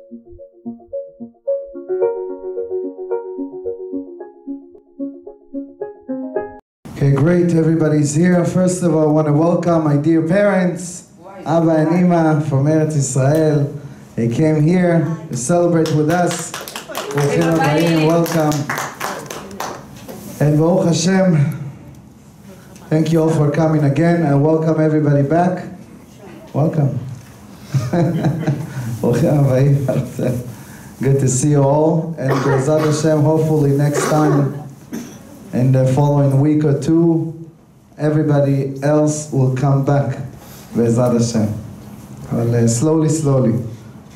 Okay, great, everybody's here. First of all, I want to welcome my dear parents, Abba and Ima from Eretz Israel. They came here to celebrate with us. Welcome. And Baruch Hashem, thank you all for coming again. I welcome everybody back. Welcome. Good to see you all. And B'ezrat Hashem, hopefully next time, in the following week or two, everybody else will come back, B'ezrat Hashem. Well, slowly.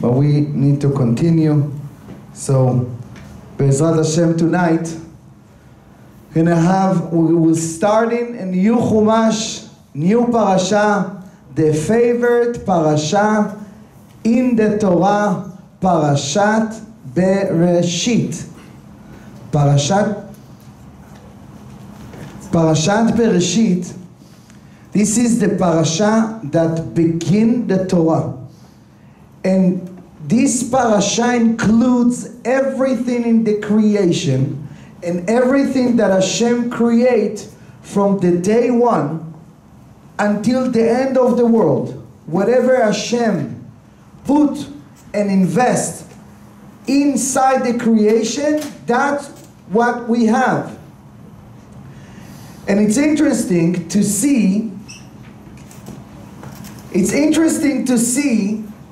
But we need to continue. So, B'ezrat Hashem tonight, we will start in a new Chumash, new parasha, the favorite parasha in the Torah, Parashat Bereshit. Parashat Bereshit, this is the parasha that begins the Torah. And this parasha includes everything in the creation and everything that Hashem creates from the day one until the end of the world. Whatever Hashem put and invest inside the creation, that's what we have. And it's interesting to see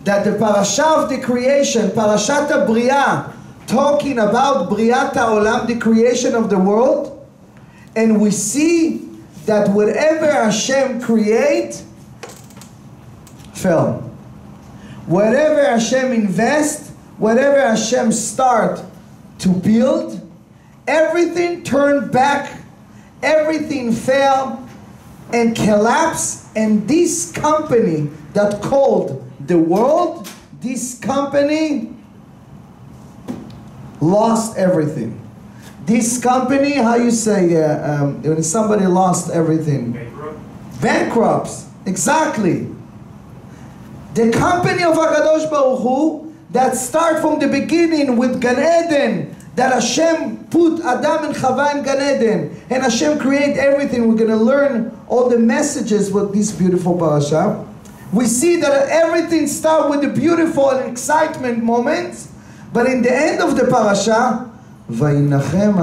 that the parasha of the creation, Parashat B'Riyah, talking about B'riyat HaOlam, the creation of the world, and we see that whatever Hashem create, fell. Whatever Hashem invest, whatever Hashem start to build, everything turned back. Everything fell and collapsed, and this company that called the world, this company lost everything. This company, how you say, when somebody lost everything? Bankrupts, exactly. The company of HaKadosh Baruch Hu that start from the beginning with Gan Eden, that Hashem put Adam and Chava in Gan Eden, and Hashem create everything. We're going to learn all the messages with this beautiful parasha. We see that everything starts with the beautiful and excitement moments, but in the end of the parasha, Vayinachem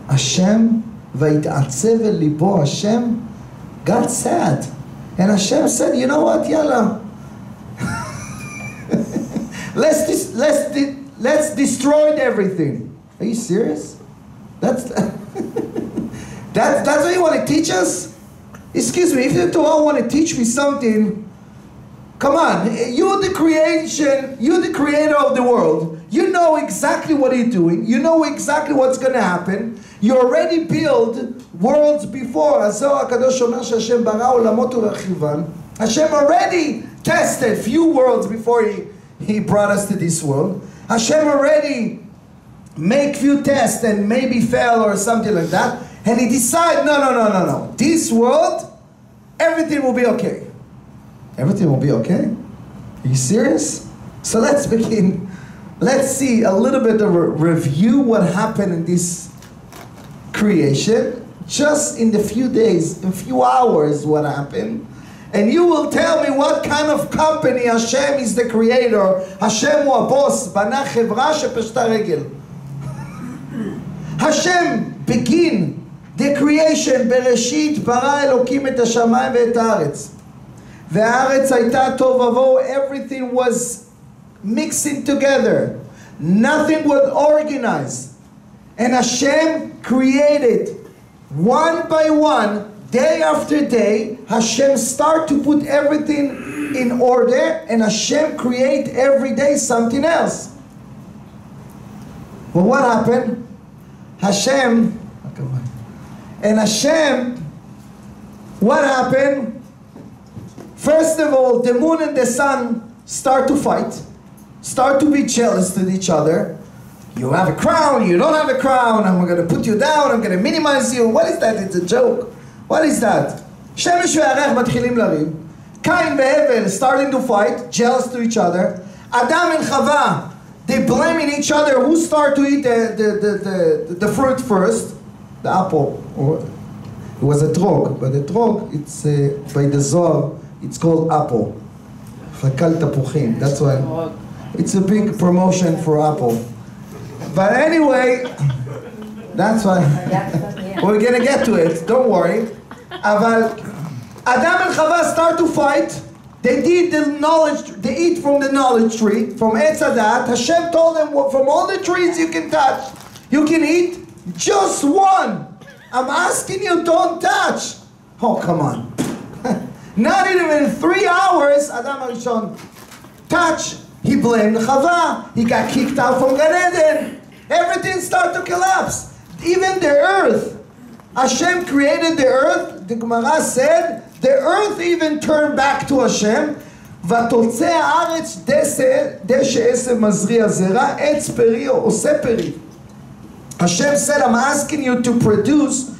Hashem, Vayit'atzev el libo Hashem, got sad. And Hashem said, you know what, yalla, let's destroy everything. Are you serious? That's what you want to teach us? Excuse me, if the Torah want to teach me something, come on, you're the creation, you're the creator of the world. You know exactly what you're doing. You know exactly what's going to happen. You already built worlds before. Hashem already tested few worlds before he brought us to this world. Hashem already make few tests and maybe fail or something like that. And he decided, no. This world, everything will be okay. Everything will be okay? Are you serious? So let's begin. Let's see a little bit of a review what happened in this creation. Just in the few days, in few hours what happened. And you will tell me what kind of company Hashem is the creator. Hashem hu boss. Bana chevra shepeshta regel. Hashem begin the creation. Bereshit bara Elokim et hashamayim ve'et haaretz. Ve'haaretz hayta tov vavo. Everything was mixing together. Nothing was organized. And Hashem created one by one, day after day. Hashem start to put everything in order, and Hashem create every day something else. But what happened? What happened? First of all, the moon and the sun start to fight, start to be jealous with each other. You have a crown, you don't have a crown, I'm going to put you down, I'm going to minimize you. What is that? It's a joke. What is that? Shemesh ve'arech matchilim lariv. Cain ve'Hevel starting to fight, jealous to each other. Adam and Chava, they blaming each other. Who start to eat the fruit first? The apple. Or it was a trog, but the trog, it's by the Zohar, it's called apple. Chakal tapuchim. That's why it's a big promotion for apple. But anyway, that's why we're gonna get to it. Don't worry. Adam and Chava start to fight. They eat the knowledge. They eat from the knowledge tree, from Etz Hadat. Hashem told them, well, from all the trees you can touch, you can eat just one. I'm asking you, don't touch. Oh, come on. Not even 3 hours, Adam Arishon touched. He blamed Chava. He got kicked out from Gan Eden. Everything started to collapse. Even the earth. Hashem created the earth. The Gemara said, the earth even turned back to Hashem. ותוצא הארץ דשא עשב מזריע זרע עץ פרי עושה פרי. Hashem said, I'm asking you to produce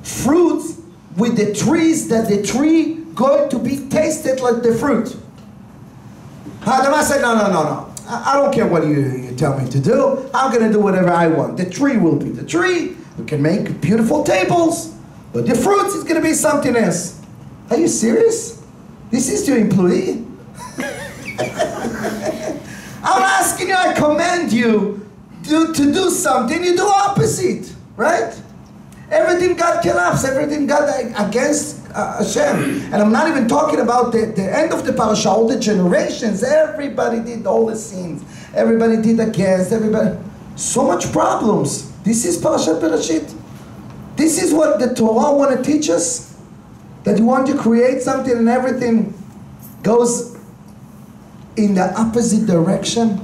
fruits with the trees that the tree going to be tasted like the fruit. Adam said, no. I don't care what you tell me to do. I'm going to do whatever I want. The tree will be the tree. We can make beautiful tables. But the fruits is going to be something else. Are you serious? This is your employee? I'm asking you, I command you to do something. You do opposite, right? Everything got collapsed. Everything got against Hashem. And I'm not even talking about the end of the parasha, all the generations. Everybody did all the sins. Everybody did against. Everybody. So much problems. This is Parashat Bereshit. This is what the Torah want to teach us. That you want to create something and everything goes in the opposite direction.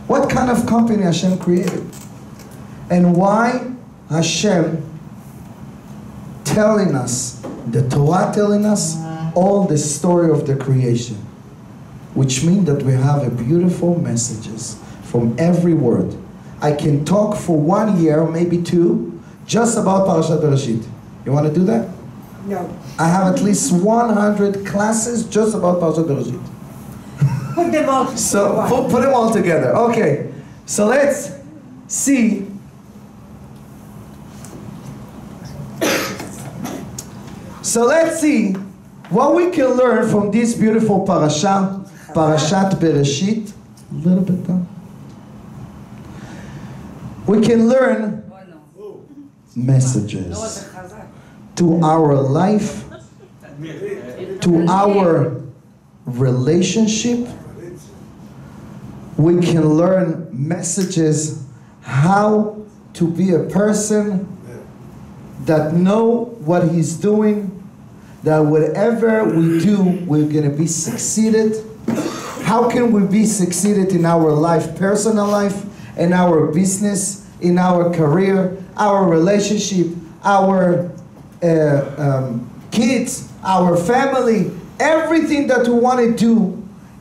What kind of company Hashem created? And why Hashem telling us, the Torah telling us, all the story of the creation. Which means that we have a beautiful messages from every word. I can talk for 1 year, maybe 2, just about Parashat Bereshit. You want to do that? No. I have at least 100 classes just about Parashat Bereshit. Put them all together. So put them all together. Okay. So let's see. So let's see what we can learn from this beautiful parasha, Parashat Bereshit. A little bit down. We can learn messages to our life, to our relationship. We can learn messages how to be a person that know what he's doing, that whatever we do, we're going to be succeeded. How can we be succeeded in our life, personal life, in our business, in our career, our relationship, our kids, our family, everything that we want to do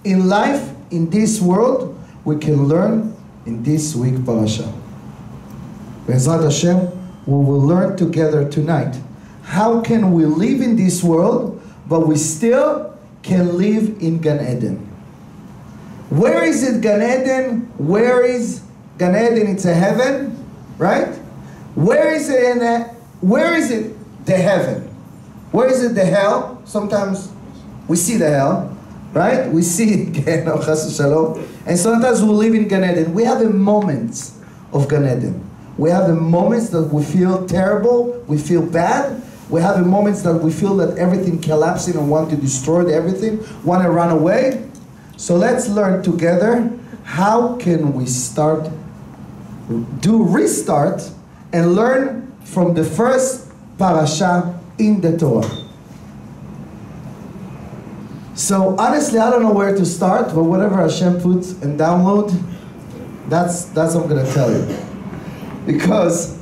in life, in this world, we can learn in this week parasha. Be'ezrat Hashem, we will learn together tonight. How can we live in this world, but we still can live in Gan Eden? Where is it Gan Eden? Where is Gan Eden? It's a heaven, right? Where is it where is it the heaven? Where is it the hell? Sometimes we see the hell, right? We see it, and sometimes we live in Gan Eden. We have a moment of Gan Eden. We have the moments that we feel terrible, we feel bad. We have the moments that we feel that everything collapsing and want to destroy everything, want to run away. So let's learn together how can we restart and learn from the first parasha in the Torah. So honestly, I don't know where to start, but whatever Hashem puts and download, that's what I'm going to tell you. Because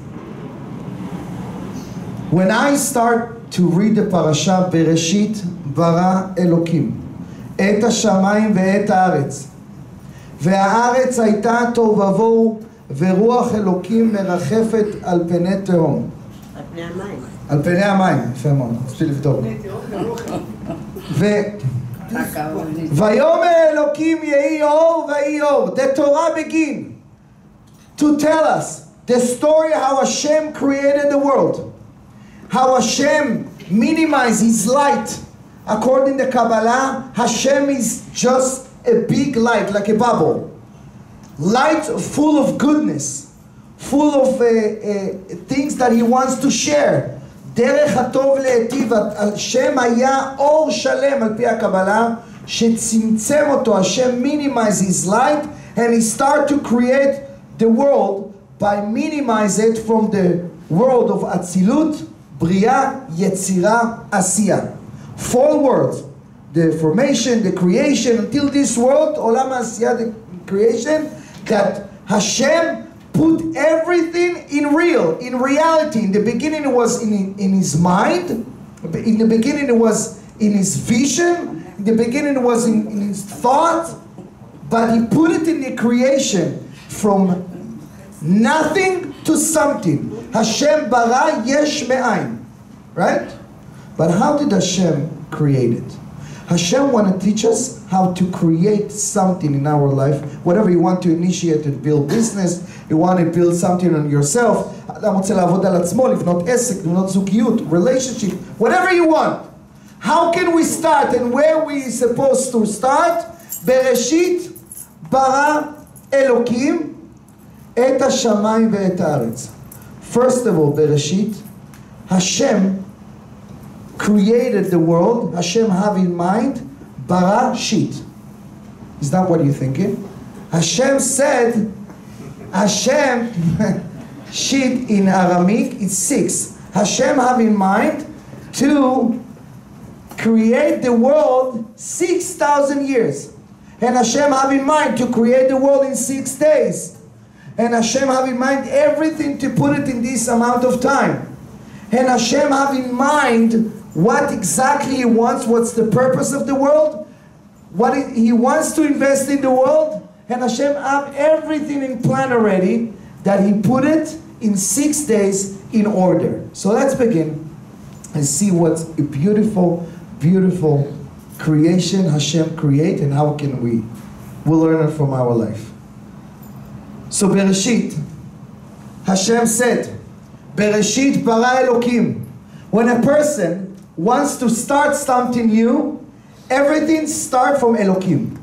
when I start to read the parasha Bereshit bara Elokim et hashamayim ve'et haaretz והארץ הייתה תוהו ובוהו ורוח אלוקים מרחפת על פני תהום. על פני המים. על פני המים, יפה מאוד, רציתי לבדוק. ויאמר Elokim yehi or v'yehi or. The Torah begin to tell us the story how Hashem created the world. How Hashem minimized His light. According to Kabbalah, Hashem is just a big light, like a bubble. Light full of goodness. Full of things that He wants to share. דרך הטוב להיטיב, השם היה אור שלם על פי הקבלה, שצמצם אותו, השם minimize his light, and he start to create the world by minimize it from the world of אצילות, בריאה, יצירה, עשייה. 4 words, the formation, the creation, until this world, עולם העשייה, the creation, that Hashem put everything in reality. In the beginning it was in his mind. In the beginning it was in his vision. In the beginning it was in his thought. But he put it in the creation. From nothing to something. Hashem bara yesh me'ayin. Right? But how did Hashem create it? Hashem want to teach us how to create something in our life. Whatever you want to initiate and build business, you want to build something on yourself. אדם רוצה לעבוד על עצמו, לבנות עסק, לבנות זוגיות, relationship, whatever you want. How can we start and where we supposed to start? Bereshit bara Elokim et השמיים ואת הארץ. First of all, Bereshit, Hashem created the world. Hashem have in mind Barashit. Is that what you're thinking? Hashem said, Hashem, shit in Aramaic is 6. Hashem have in mind to create the world 6,000 years. And Hashem have in mind to create the world in 6 days. And Hashem have in mind everything to put it in this amount of time. And Hashem have in mind what exactly He wants, what's the purpose of the world, what He wants to invest in the world, and Hashem have everything in plan already, that He put it in 6 days in order. So let's begin and see what a beautiful, beautiful creation Hashem create, and how can we'll learn it from our life. So Bereshit, Hashem said, Bereshit bara Elokim. When a person wants to start something new, everything starts from Elokim.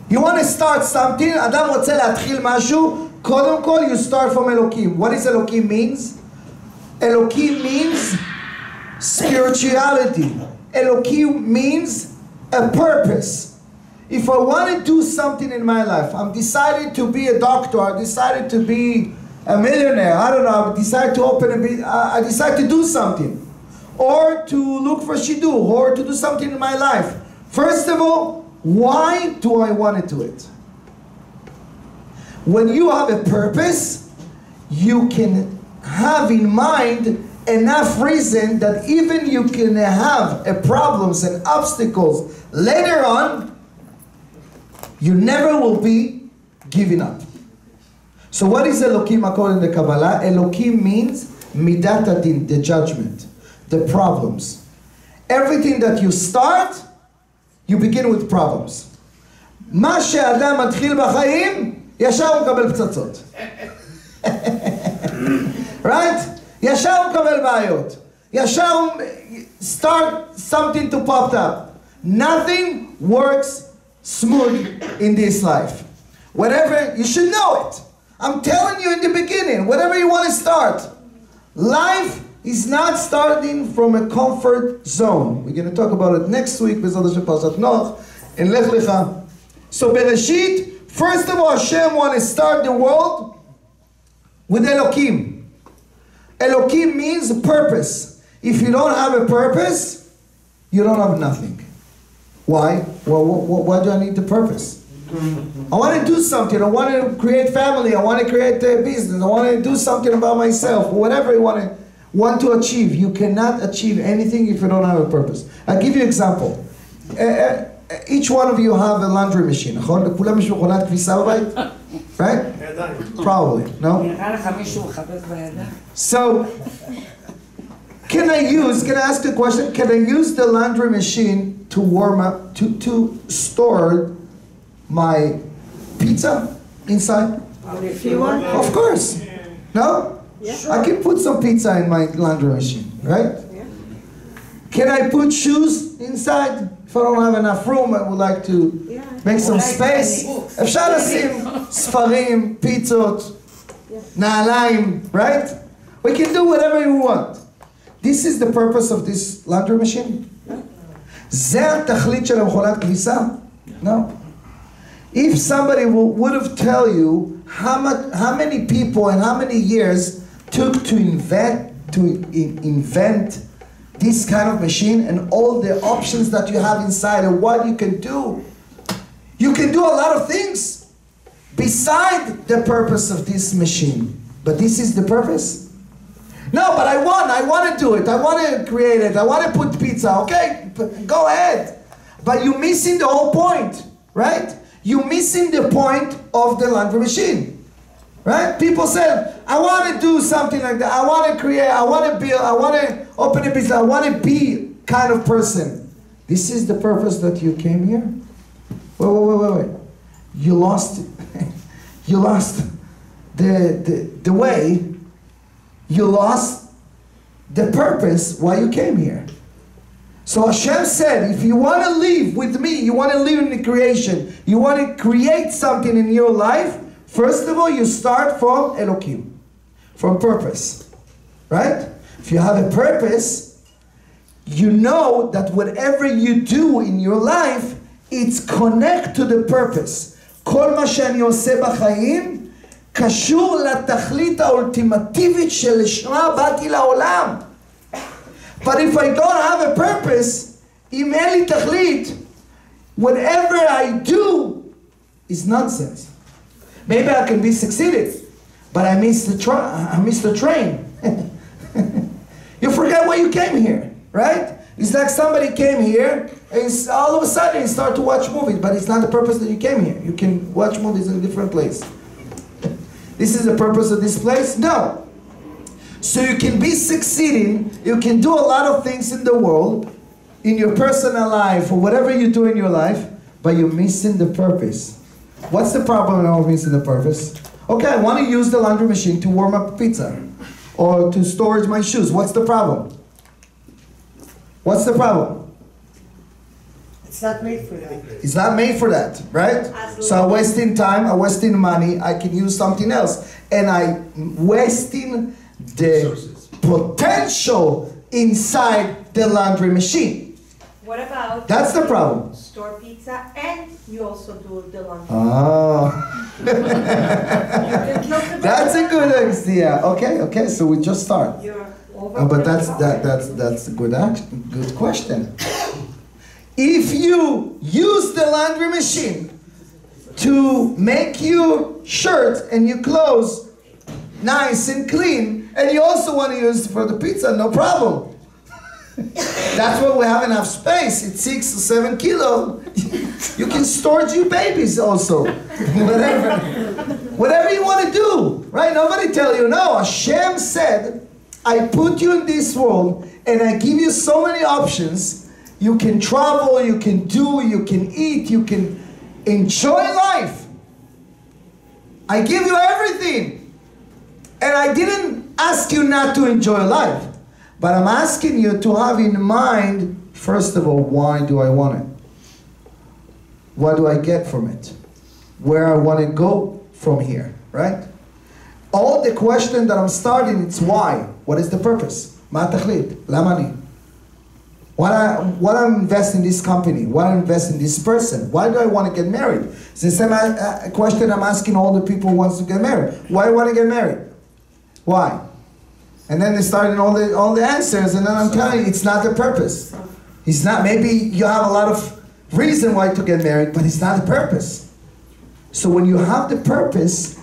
You want to start something, אדם רוצה להתחיל משהו, קודם כל you start from Elokim. What does Elokim means? Elokim means spirituality. Elokim means a purpose. If I want to do something in my life, I'm decided to be a doctor, I decided to be a millionaire, I don't know, I decide to open a business, I decide to do something. Or to look for shidduch, or to do something in my life. First of all, why do I want to do it? When you have a purpose, you can have in mind enough reason that even you can have problems and obstacles later on, you never will be giving up. So what is Elokim according to Kabbalah? Elokim means midat adin, the judgment, the problems. Everything that you start, you begin with problems. מה שאדם מתחיל בחיים, ישר הוא מקבל פצצות. Right? ישר הוא מקבל בעיות. ישר הוא start something to pop up. Nothing works smooth in this life. Whatever, you should know it. I'm telling you in the beginning, whatever you want to start. Life is not starting from a comfort zone. We're going to talk about it next week, Parashat Noach, and Lech Lecha. So Bereshit, first of all, Hashem want to start the world with Elokim. Elokim means purpose. If you don't have a purpose, you don't have nothing. Why? Well, why do I need the purpose? I want to do something. I want to create family. I want to create a business. I want to do something about myself. Whatever you want to achieve. You cannot achieve anything if you don't have a purpose. I'll give you an example. Each one of you have a laundry machine. Right? Probably. No? So, can I ask a question? Can I use the laundry machine to warm up, to store my pizza inside? If you want. Of course. No? Yeah. I can put some pizza in my laundry machine, right? Yeah. Can I put shoes inside? If I don't have enough room, I would like to make some space. אפשר לשים ספרים, פיצות, נעליים, right? We can do whatever you want. This is the purpose of this laundry machine. זה התכלית של המכונת כביסה? No. If somebody would have tell you how many people and how many years took to invent this kind of machine and all the options that you have inside and what you can do. You can do a lot of things beside the purpose of this machine. But this is the purpose? No, but I want to do it. I want to create it. I want to put pizza. Okay, go ahead. But you're missing the whole point, right? You're missing the point of the laundry machine. Right? People said, I want to do something like that. I want to create, I want to build, I want to open a business, I want to be kind of person. This is the purpose that you came here? Wait. You lost you lost the way. You lost the purpose why you came here. So Hashem said, if you want to live with me, you want to live in the creation, you want to create something in your life, first of all, you start from Elokim, from purpose, right? If you have a purpose, you know that whatever you do in your life, it's connect to the purpose. כל מה שאני עושה בחיים, קשור לתכלית האולטימטיבית שלשמה באתי לעולם. But if I don't have a purpose, אם אין לי תכלית, whatever I do is nonsense. Maybe I can be succeeded, but I missed the train. You forget why you came here, right? It's like somebody came here, and all of a sudden you start to watch movies, but it's not the purpose that you came here. You can watch movies in a different place. This is the purpose of this place? No. So you can be succeeding, you can do a lot of things in the world, in your personal life, or whatever you do in your life, but you're missing the purpose. What's the problem of missing the purpose? Okay, I want to use the laundry machine to warm up pizza or to storage my shoes. What's the problem? What's the problem? It's not made for that. It's not made for that, right? So I'm wasting time, I'm wasting money, I can use something else. And I'm wasting the potential inside the laundry machine. What about That's the problem. store pizza and you also do the laundry? Oh. That's a good idea. Okay, so we just start. You're over But that's a good question. If you use the laundry machine to make your shirt and your clothes nice and clean, and you also want to use it for the pizza, no problem. That's why we have enough space. It's 6 or 7 kilos. You can store your babies also. Whatever you want to do, right? Nobody tell you no. Hashem said, I put you in this world and I give you so many options. You can travel, you can do, you can eat, you can enjoy life. I give you everything. And I didn't ask you not to enjoy life. But I'm asking you to have in mind, first of all, why do I want it? What do I get from it? Where I want to go from here, right? All the question that I'm starting, it's why. What is the purpose? מה התכלית? למה אני? Why I'm investing in this company? Why I'm investing in this person? Why do I want to get married? It's the same question I'm asking all the people who wants to get married. Why do I want to get married? Why? And then they started all the answers, and then I'm telling you, it's not the purpose. It's not. Maybe you have a lot of reason why to get married, but it's not the purpose. So when you have the purpose,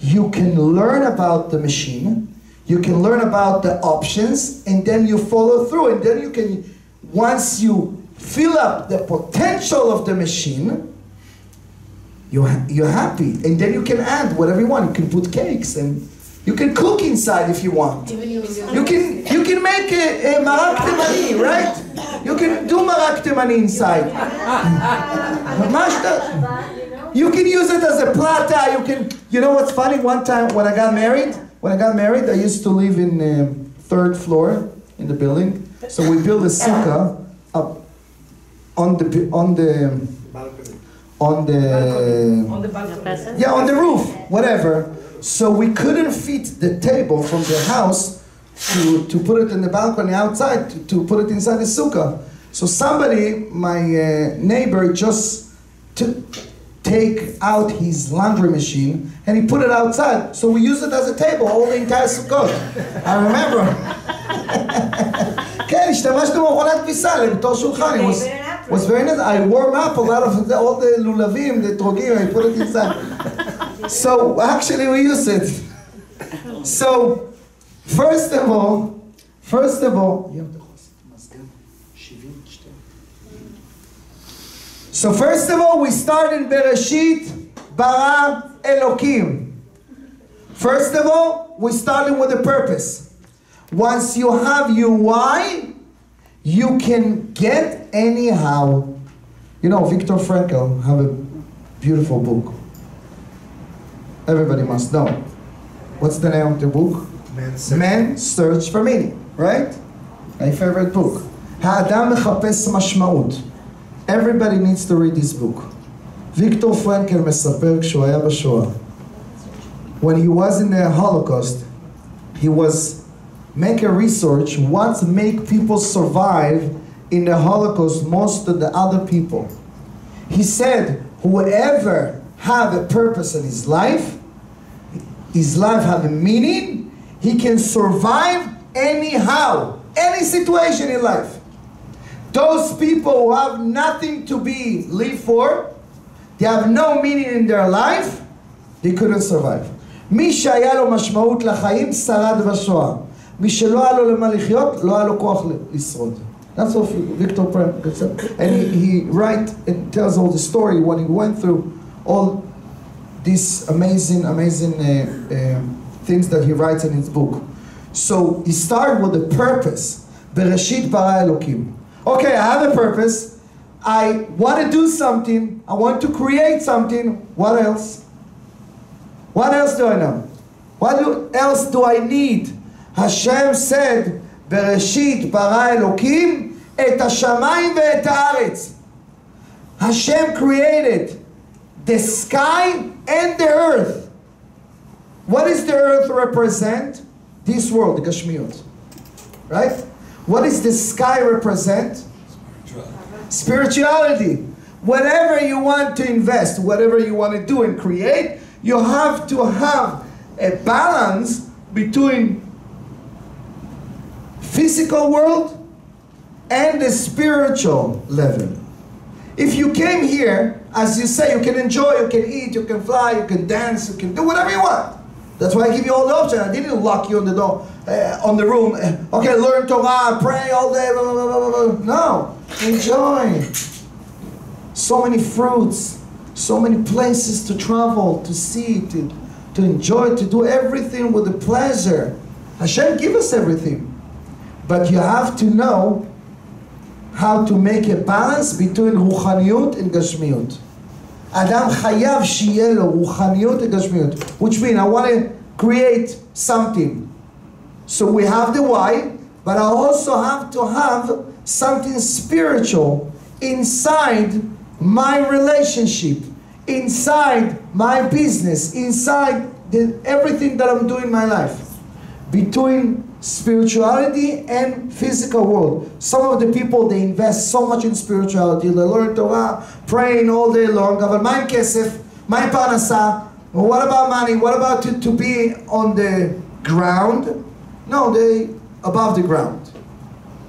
you can learn about the machine, you can learn about the options, and then you follow through, and then you can, once you fill up the potential of the machine, you're happy, and then you can add whatever you want. You can put cakes and you can cook inside if you want. You can make a marak temani, right? You can do marak temani inside. You can use it as a plata. You can. You know what's funny? One time when I got married, I used to live in third floor in the building. So we built a sukkah up on the balcony. yeah, on the roof, whatever. So we couldn't fit the table from the house to put it in the balcony outside, to put it inside the sukkah. So somebody, my neighbor, just take out his laundry machine and he put it outside. So we used it as a table all the entire sukkah. I remember. כן, השתמשנו במכונת כביסה בתור שולחן. It was very nice. I warm up a lot of all the lulavim, the trogim, I put it inside. So actually we use it. So first of all, we start in Bereshit bara Elokim. First of all, we started with a purpose. Once you have your why, you can get anyhow. You know, Viktor Frankl have a beautiful book. Everybody must know. What's the name of the book? Man's Search for Meaning, right? My favorite book. האדם מחפש משמעות. Everybody needs to read this book. Viktor Frankl מספר כשהוא היה בשואה. When he was in the Holocaust, he was making research what make people survive in the Holocaust most than the other people. He said, whoever have a purpose in his life have a meaning, he can survive anyhow, any situation in life. Those people who have nothing to live for, they have no meaning in their life, they couldn't survive. מי שהיה לו משמעות לחיים שרד בשואה. מי שלא היה לו למה לחיות, לא היה לו כוח לשרוד. That's what Viktor Frankl said. And he tells all the story when he went through all these amazing things that he writes in his book. So he started with a purpose. Bereshit bara Elokim. Okay, I have a purpose. I want to do something. I want to create something. What else? What else do I know? What else do I need? Hashem said, Bereshit bara Elokim et hashamayim ve'et haaretz. Hashem created the sky and the earth. What does the earth represent? This world, the Gashmiut. Right? What does the sky represent? Spirituality. Whatever you want to invest, whatever you want to do and create, you have to have a balance between physical world and the spiritual level. If you came here, as you say, you can enjoy, you can eat, you can fly, you can dance, you can do whatever you want. That's why I give you all the options. I didn't lock you on the door, on the room. Okay, learn Torah, pray all day, blah, blah, blah, blah, blah. No, enjoy. So many fruits, so many places to travel, to see, to enjoy, to do everything with a pleasure. Hashem give us everything. But you have to know how to make a balance between ruchaniyut and gashmiyut. Adam chayav shiye lo ruchaniyut and gashmiyut. Which means I want to create something. So we have the why, but I also have to have something spiritual inside my relationship, inside my business, inside everything that I'm doing in my life. Between spirituality and physical world. Some of the people, they invest so much in spirituality. They learn Torah, praying all day long. אבל מה עם כסף? מה עם פרנסה? What about money? What about to be on the ground? No, they above the ground.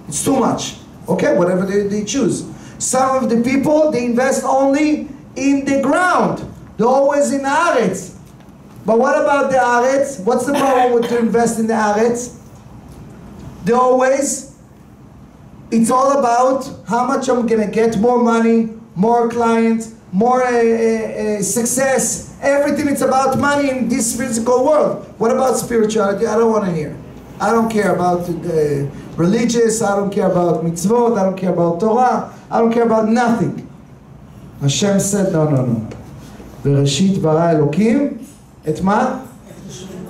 It's too much. Okay, whatever they choose. Some of the people, they invest only in the ground. They're always in Haaretz. But what about the Haaretz? What's the problem with to invest in the Haaretz? It's all about how much I'm going to get more money, more clients, more success. Everything is about money in this physical world. What about spirituality? I don't want to hear. I don't care about religious, I don't care about mitzvot, I don't care about Torah, I don't care about nothing. Hashem said, no, no, no. Bereshit bara Elokim, et ma?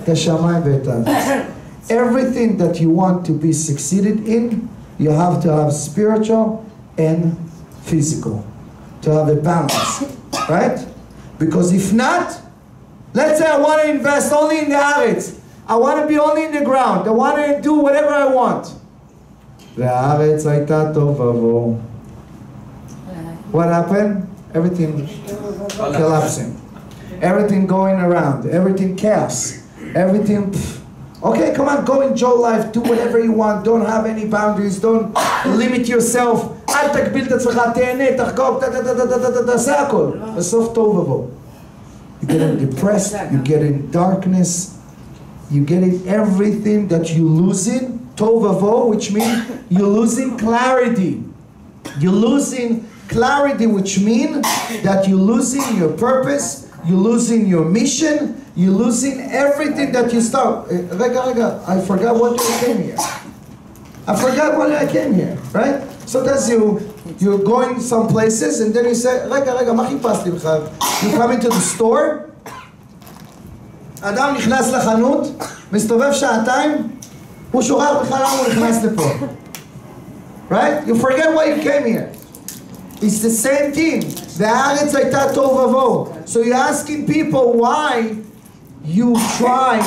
Et hashamayim ve'et haaretz. Everything that you want to be succeeded in, you have to have spiritual and physical. To have a balance, right? Because if not, let's say I want to invest only in the haaretz. I want to be only in the ground. I want to do whatever I want. והארץ הייתה תוהו ובוהו. What happened? Everything collapsing. Everything going around. Everything chaos. Everything... Okay, come on, go enjoy life. Do whatever you want. Don't have any boundaries. Don't limit yourself. אל תגביל את עצמך. תהנה, תחגוג, תעשה הכל. בסוף תוהו ובוהו. You get depressed. You get in darkness. You getting everything that you losing, tov vavo, which means you're losing clarity. You're losing clarity, which means that you're losing your purpose, you're losing your mission, you're losing everything that you start. Rega, I forgot why I came here. I forgot why I came here, right? Sometimes you're going some places and then you say, Rega, מה חיפשתי בכלל? You come into the store, אדם נכנס לחנות, מסתובב שעתיים, הוא שוכח בכלל למה הוא נכנס לפה. Right? You forget why you came here. It's the same thing. והארץ הייתה תוהו ובוהו. So you're asking people why you try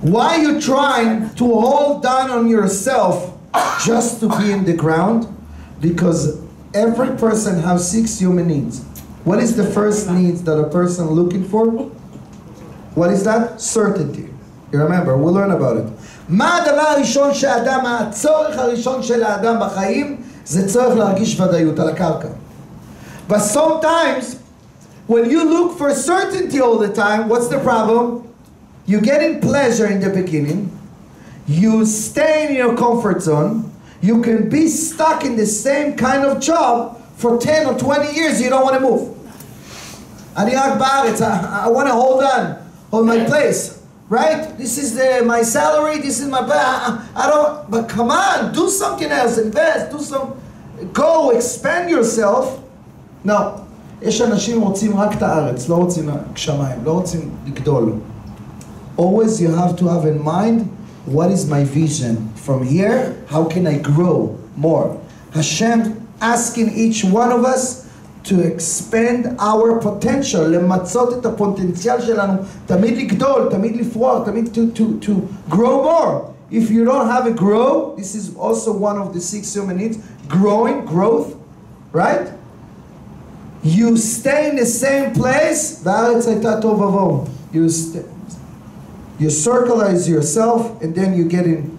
why you trying to hold down on yourself just to be in the ground? Because every person has 6 human needs. What is the first needs that a person looking for? What is that? Certainty. You remember, we'll learn about it. מה הדבר הראשון שהאדם, הצורך הראשון של האדם בחיים, זה צורך להרגיש ודאות על הקרקע. But sometimes, when you look for certainty all the time, what's the problem? You get in pleasure in the beginning, you stay in your comfort zone, you can be stuck in the same kind of job for 10 or 20 years, you don't want to move. אני רק בארץ, I want to hold my place, right? This is my salary, this is my, I don't, but come on, do something else, invest, go, expand yourself. No, יש אנשים רוצים רק את הארץ, לא רוצים שמיים, לא רוצים לגדול. Always you have to have in mind, what is my vision? From here, how can I grow more? Hashem asking each one of us to expand our potential, למצות את הפוטנציאל שלנו, תמיד לגדול, תמיד לפרוח, תמיד to grow more. If you don't have a grow, this is also one of the 6 human needs, growth, right? You stay in the same place, והארץ הייתה תוהו ובוהו. You circularize yourself, and then you get in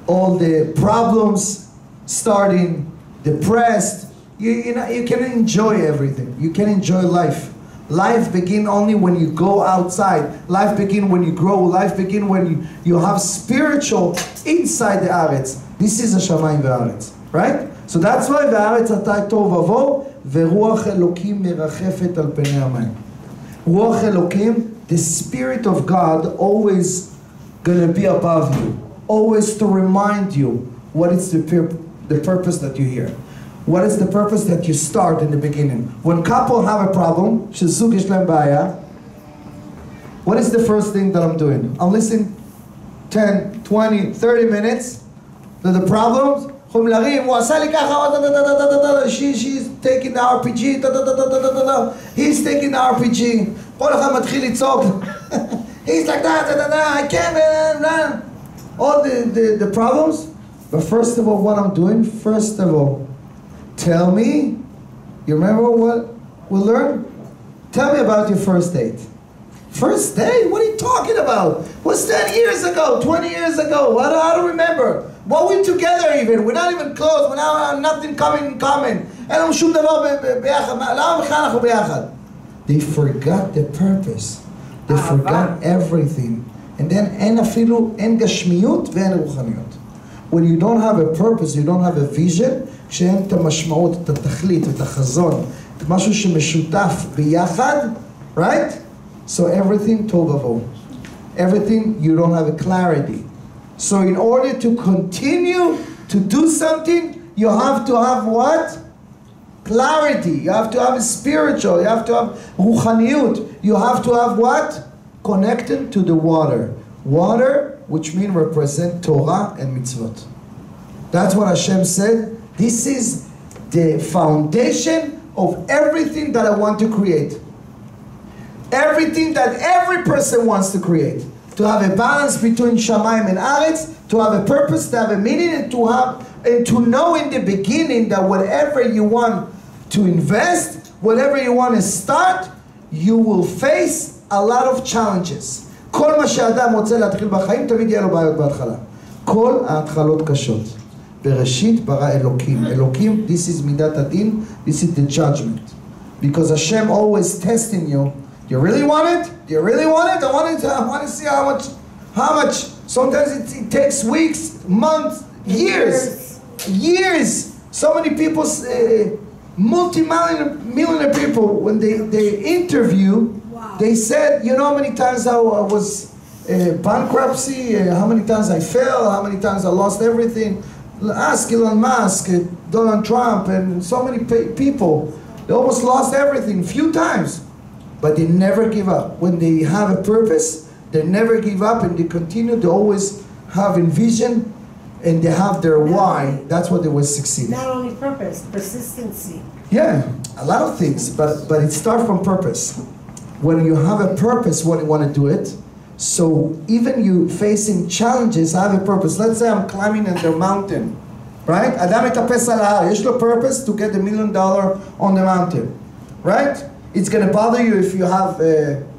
all the problems, starting depressed. You can enjoy everything. You can enjoy life. Life begins only when you go outside. Life begins when you grow. Life begins when you have spiritual inside the Aretz. This is a Shamayim ve'Aretz, right? So that's why ve'Aretz atay tov vavo ve'ruach Elokim merachefet al penei hamayim. Ruach Elokim, the Spirit of God, always gonna be above you, always to remind you what is the purpose that you hear. What is the purpose that you start in the beginning? When couple have a problem, shezug yesh lehem baya, what is the first thing that I'm doing? I'm listening 10, 20, 30 minutes to the problems. She's taking the RPG, he's taking the RPG. He's like that, I can't, all the problems. But first of all, what I'm doing, first of all, tell me, you remember what we learned? Tell me about your first date. First date? What are you talking about? What's 10 years ago, 20 years ago? I don't remember. What we together even? We're not even close. We're not nothing coming in common. They forgot the purpose. They forgot everything. And then אין אפילו, אין גשמיות ואין רוחניות. when you don't have a purpose, you don't have a vision, כשאין את המשמעות, את התכלית, את החזון, משהו שמשותף ביחד, right? So everything תוהו ובוהו. Everything, you don't have a clarity. So in order to continue to do something, you have to have what? Clarity. You have to have spiritual. You have to have ruchaniyut. You have to have what? Connected to the water. Water, which means represent Torah and mitzvot. That's what Hashem said. This is the foundation of everything that I want to create. Everything that every person wants to create. To have a balance between Shamayim and Aretz, to have a purpose, to have a meaning, and to know in the beginning that whatever you want to invest, whatever you want to start, you will face a lot of challenges. כל מה שאדם רוצה להתחיל בחיים, תמיד יהיה לו בעיות בהתחלה. כל ההתחלות קשות. בראשית ברא אלוקים. אלוקים, this is מידת הדין, this is the judgment. Because Hashem always testing you. You really want it? Do you really want it? I want to see how much. Sometimes it takes weeks, months, years. So many people, multi-millionaire people, when they interview, they said, you know how many times I was bankruptcy, how many times I fell, how many times I lost everything. Ask Elon Musk, Donald Trump, and so many people. They almost lost everything a few times. But they never give up. When they have a purpose, they never give up and they continue. They always have a vision and they have their why. That's what they will succeed. Not only purpose, persistency. Yeah, a lot of things, but it starts from purpose. When you have a purpose, when you want to do it, so even you facing challenges, I have a purpose. Let's say I'm climbing in the mountain, right? Adam metapesh al har. Yesh lo purpose to get $1 million on the mountain, right? It's going to bother you if you have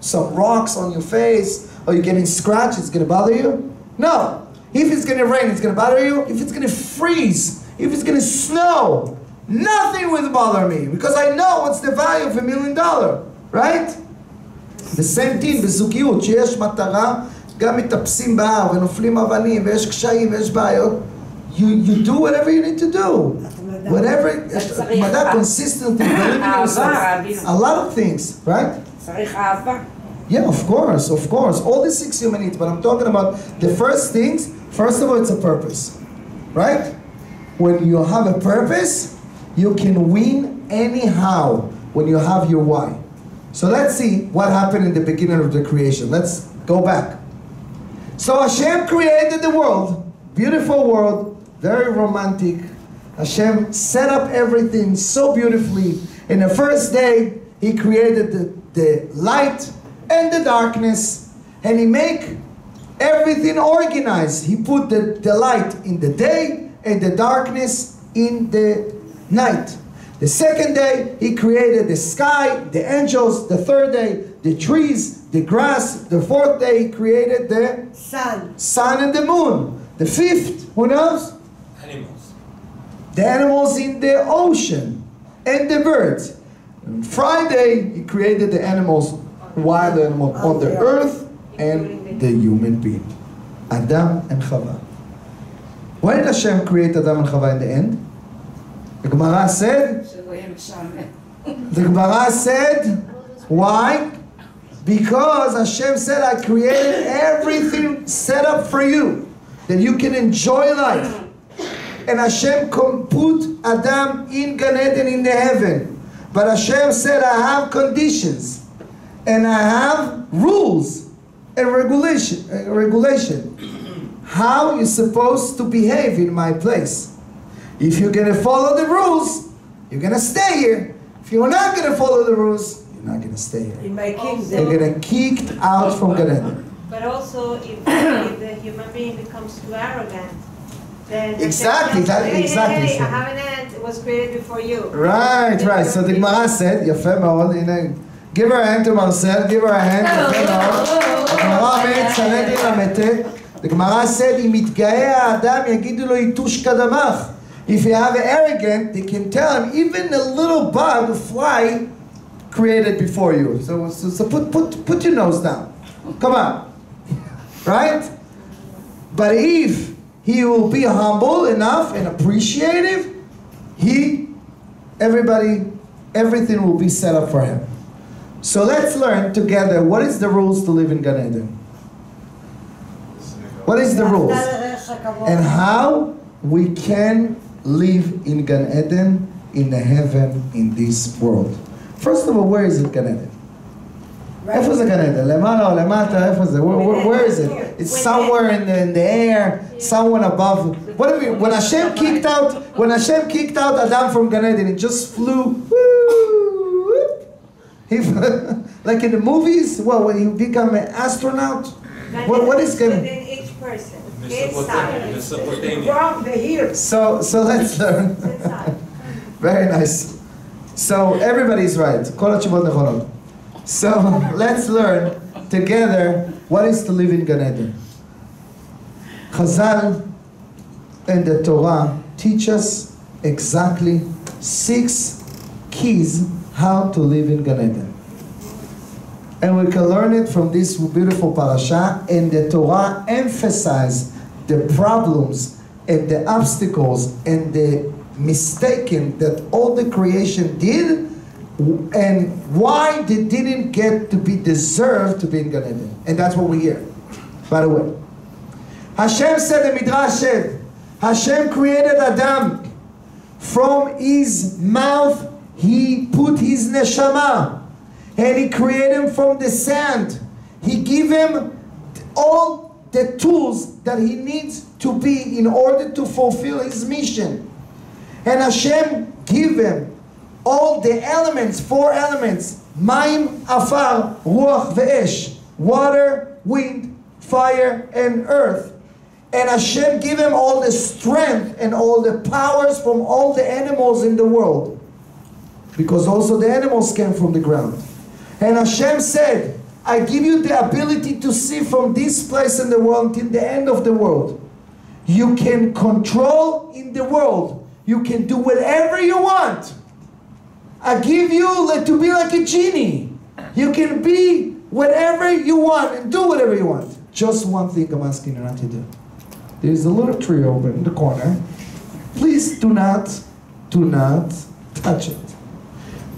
some rocks on your face or you're getting scratched. It's going to bother you? No. If it's going to rain, it's going to bother you. If it's going to freeze, if it's going to snow, nothing will bother me because I know what's the value of $1 million, right? The same thing בזוגיות, שיש מטרה, גם מתאפסים בהר ונופלים אבנים ויש קשיים ויש בעיות. You do whatever you need to do. Whatever, consistently, believing in yourself. A lot of things, right? Yeah, of course. All the 6 human needs, but I'm talking about the first things. First of all, it's a purpose, right? When you have a purpose, you can win anyhow when you have your why. So let's see what happened in the beginning of the creation. Let's go back. So Hashem created the world, beautiful world, very romantic. Hashem set up everything so beautifully. In the first day, He created the light and the darkness, and He made everything organized. He put the light in the day and the darkness in the night. The second day, He created the sky, the angels. The third day, the trees, the grass. The fourth day, He created the sun and the moon. The fifth, who knows? Animals. The animals in the ocean and the birds. On Friday, He created the animals, wild animals on the earth and the human being. Adam and Chava. Why did Hashem create Adam and Chava in the end? The Gemara said, why? Because Hashem said, I created everything set up for you, that you can enjoy life. And Hashem put Adam in Gan Eden in the heaven. But Hashem said, I have conditions. And I have rules and regulation. How you're supposed to behave in my place. If you're going to follow the rules, you're going to stay here. If you're not going to follow the rules, you're not going to stay here. In my kingdom. You're going to get kicked out from Gan Eden. But also, if the human being becomes too arrogant, then exactly, hey, I have an ant. It was created before you. Right. So the Gemara said, יפה מאוד, הנה, give her a hand to Marcel, give her a hand, יפה מאוד. הגמרא מצלת אל המתק. The Gemara said, אם יתגאה האדם, יגידו לו יתוש קדמך. If you have an arrogant, they can tell him, even a little bug, a fly, created before you. So put your nose down. Come on. Right? But if he will be humble enough and appreciative, everything will be set up for him. So let's learn together what is the rules to live in Gan Eden. What is the rules? And how we can live in Gan Eden, in the heaven, in this world. First of all, where is it Gan Eden? איפה זה גן עדן? למעלה או למטה? איפה זה? Where is it? It's somewhere in the air, somewhere above. What do you mean? When Hashem kicked out Adam from Gan Eden, he just flew. Like in the movies, when you become an astronaut? What is Gan Eden? Within each person. So let's learn. Very nice. So everybody's right. כל התשובות נכונות. So let's learn together what is to live in Gan Eden. Chazal and the Torah teach us exactly 6 keys how to live in Gan Eden. And we can learn it from this beautiful parasha, and the Torah emphasizes the problems and the obstacles and the mistaken that all the creation did, and why they didn't get to be deserved to be in Gan Eden. And that's what we hear, by the way. Hashem said, the Midrash said, Hashem created Adam. From his mouth he put his neshama, and he created him from the sand. He gave him all the tools that he needs to be in order to fulfill his mission. And Hashem gave him all the elements, 4 elements, Maim, Afar, Ruach, Ve'esh, water, wind, fire, and earth. And Hashem gave him all the strength and all the powers from all the animals in the world. Because also the animals came from the ground. And Hashem said, I give you the ability to see from this place in the world till the end of the world. You can control in the world. You can do whatever you want. I give you to be like a genie. You can be whatever you want and do whatever you want. Just one thing I'm asking you not to do. There's a little tree over in the corner. Please do not touch it.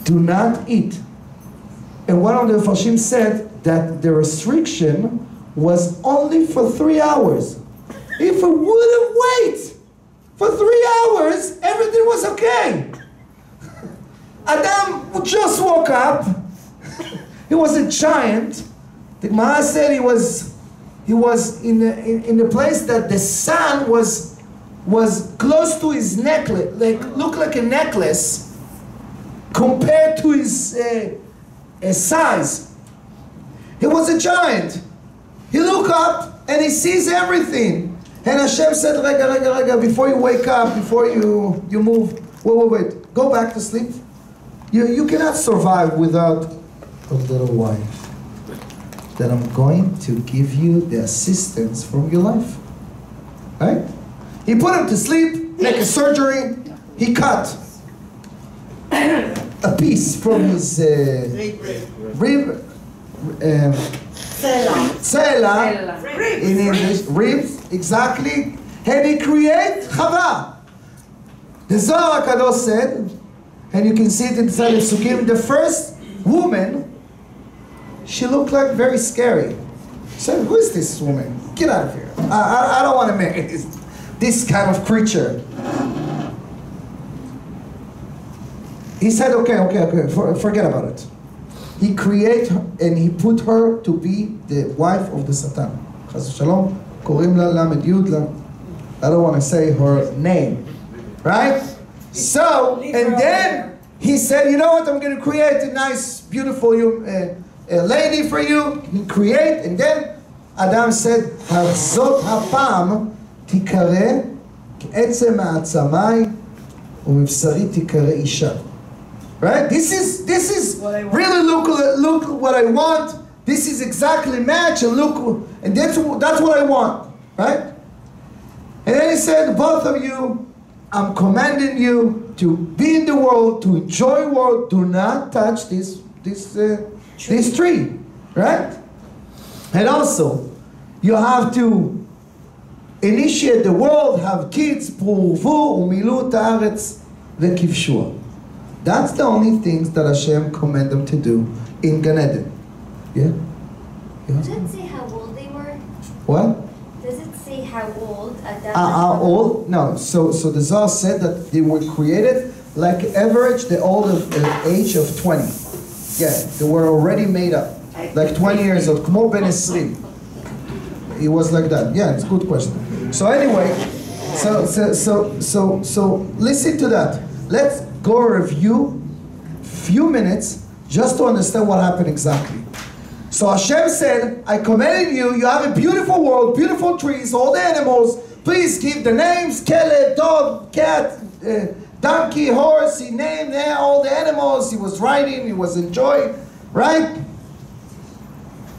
Do not eat. And one of the Mepharshim said that the restriction was only for 3 hours. If it would have waited for 3 hours, everything was okay. Adam just woke up. He was a giant. The Gemara said he was in the place that the sun was close to his necklace, looked like a necklace compared to his size. He was a giant. He looked up and he sees everything. And Hashem said, Rega, before you wake up, before you move, wait, go back to sleep. You cannot survive without a little wife. That I'm going to give you the assistance from your life. Right? He put him to sleep, make a surgery. He cut a piece from his rib. Sela in English, ribs, exactly. And he created Chava. The Zohar HaKadosh said, and you can see it inside of Sukkim, the first woman, she looked like very scary. He said, who is this woman? Get out of here. I don't want to marry this kind of creature. He said, okay, forget about it. He created her and he put her to be the wife of the Satan. Chas v'shalom, korim la lamed yud la. I don't want to say her name, right? So, and then he said, you know what? I'm going to create a nice, beautiful lady for you. He create, and then Adam said, "Hazot hapam tikare k'etzem ha'atzamai u'mivsari tikare isha." Right? This is really look what I want. This is exactly match, and look, and that's what I want, right? And then he said, both of you, I'm commanding you to be in the world, to enjoy the world. Do not touch this tree, right? And also, you have to initiate the world, have kids, פורבו ומילאו את הארץ וכבשוה. That's the only things that Hashem commanded them to do in Gan Eden. Yeah? Does it say how old they were? What? Does it say how old Adam How old? No. So the Zohar said that they were created like average the age of 20. Yeah, they were already made up. Like 20 years old. כמו בן 20. It was like that. Yeah, it's a good question. So anyway, so listen to that. Let's go review few minutes just to understand what happened exactly. So Hashem said, I commanded you, you have a beautiful world, beautiful trees, all the animals. Please give the names, Kelev, dog, cat, donkey, horse. He named all the animals. He was riding, he was enjoying, right?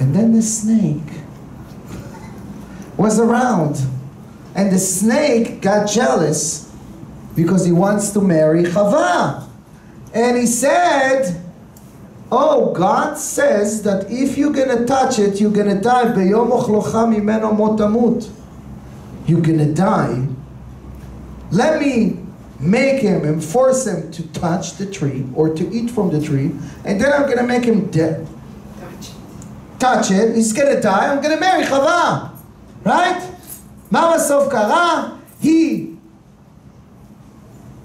And then the snake was around. And the snake got jealous because he wants to marry Chava. And he said, oh, God says that if you're going to touch it, you're going to die. Beyom ochlocha mimeno mot tamut. You're going to die. Let me make him and force him to touch the tree or to eat from the tree. And then I'm going to make him dead. Touch it. He's going to die. I'm going to marry Chava. Right? מה בסוף קרה?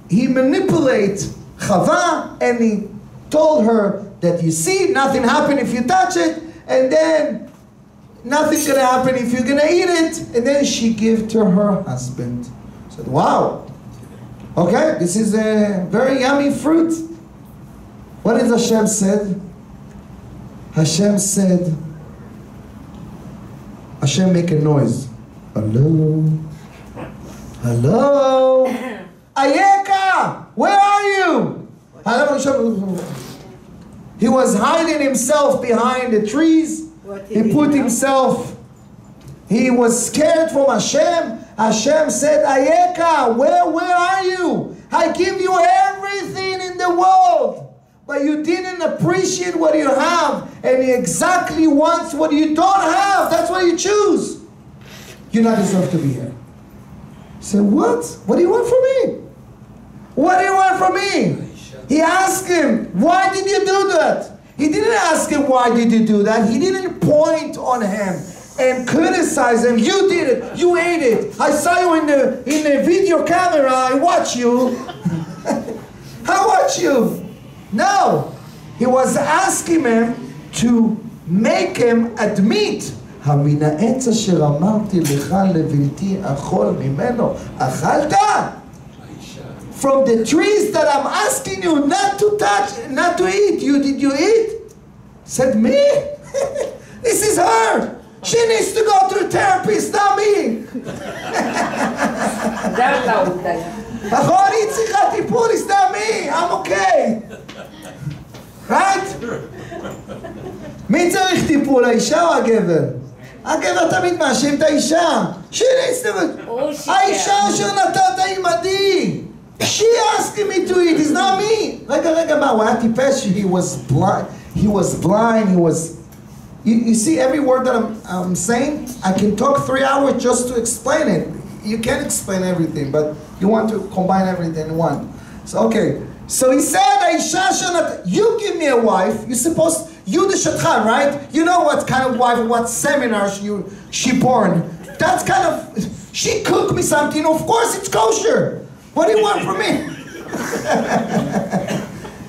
He manipulated Chava and he told her that you see, nothing happened if you touch it, and then nothing's gonna happen if you're gonna eat it. And then she gave to her husband. Said, wow, okay, this is a very yummy fruit. What did Hashem said? Hashem said, Hashem make a noise. Hello? Hello? Ayeka! Where are you? He was hiding himself behind the trees. He put himself, he was scared from Hashem. Hashem said, Ayeka, where are you? I give you everything in the world, but you didn't appreciate what you have, and he exactly wants what you don't have. That's what you choose. You not deserve to be here. He said, what? What do you want from me? What do you want from me? He asked him, why did you do that? He didn't ask him, why did you do that? He didn't point on him and criticize him. You did it. You ate it. I saw you in the video camera. I watch you. I watch you. No. He was asking him to make him admit, המן העץ אשר אמרתי לך לבלתי אכול ממנו, אכלת? From the trees that I'm asking you not to touch, not to eat, did you eat? Said, me? This is her. She needs to go to a therapist, not me. נכון, היא צריכה טיפול, it's not me, I'm okay. Right? מי צריך טיפול, האישה או הגבר? הגבר תמיד מאשים את האישה. She needs to... האישה אשר נתת עימדי. She asked me to eat, it's not me. רגע, מה, הוא היה טיפש? He was blind, he was... You see every word that I'm saying? I can talk 3 hours just to explain it. You can't explain everything, but you want to combine everything in one. So, okay. So he said, האישה אשר נתת... You give me a wife, you're supposed... You the Shatchan, right? You know what kind of wife, what seminar she born. That's kind of, she cooked me something, of course it's kosher. What do you want from me?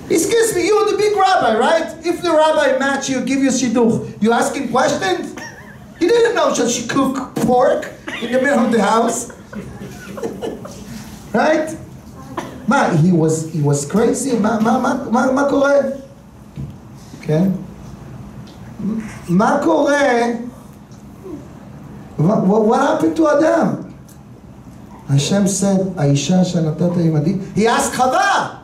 Excuse me, you're the big rabbi, right? If the rabbi match you, give you shidduch, you asking questions? You didn't know that she cooked pork in the middle of the house. Right? Ma, he was crazy. Ma קורה? כן? מה קורה? What happened to Adam? Hashem said, האישה שנתת עימדי, he asked Chava,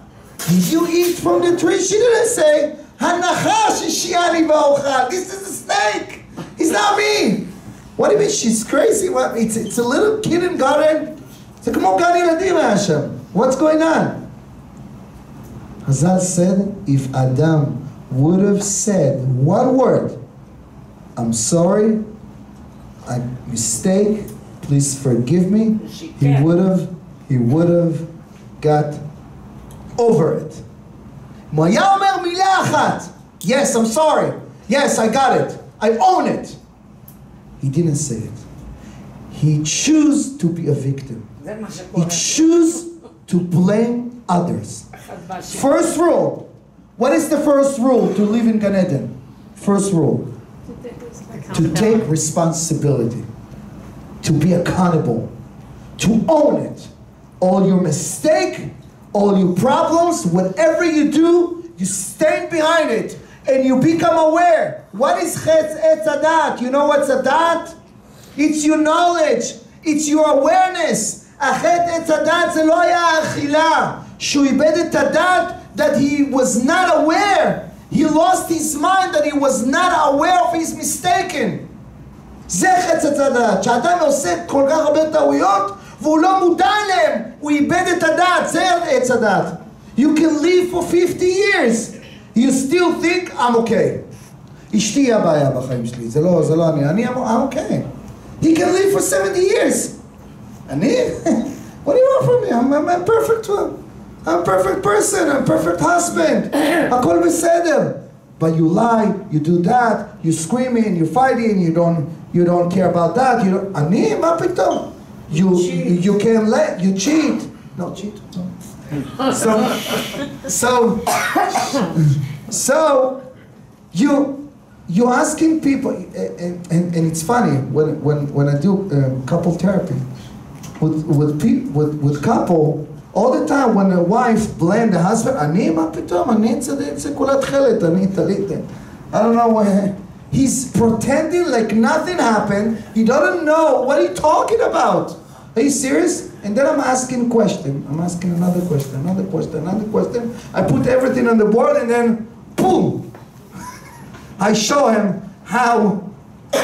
did you eat from the tree? She didn't say, הנחש השיאני באוכל. This is a snake. It's not me. What do you mean she's crazy? What? It's a little kindergarten. זה כמו גן ילדים היה שם. What's going on? Hazal said, if Adam would have said one word, I'm sorry, I mistake, please forgive me, he would have got over it. אם הוא היה אומר מילה אחת, yes, I'm sorry, yes, I got it, I own it. He didn't say it. He chose to be a victim. He chose to blame others. First rule. What is the first rule to live in Gan Eden? First rule. To take responsibility. To be accountable. To own it. All your mistake, all your problems, whatever you do, you stand behind it. And you become aware. What is Chetz Etz Hadat? You know what's Hadat? It's your knowledge. It's your awareness. Achet Etz Hadat זה לא היה האכילה. שהוא איבד את הדת, that he was not aware. He lost his mind, that he was not aware of his mistaken. זה חטא Etz Hadat. שאדם עושה כל כך הרבה טעויות, והוא לא מודע אליהם. הוא איבד את הדת. זה Etz Hadat. You can live for 50 years. You still think, I'm okay. אשתי הבעיה בחיים שלי. זה לא אני. I'm okay. He can live for 70 years. אני? What do you want from me? I'm a perfect one. I'm a perfect person. I'm a perfect husband. הכל בסדר. But you lie, you do that, you screaming, you fighting, you don't care about that. אני? מה פתאום? You can't let, you cheat. No, cheat. No. So you asking people, and it's funny when I do couple therapy with couple, all the time when the wife blame the husband, אני מה פתאום, אני זה כולה תכלת, אני טלית. I don't know why. He's pretending like nothing happened. He doesn't know what he's talking about. Are you serious? And then I'm asking question. I'm asking another question, another question, another question. I put everything on the board and then boom. I show him how.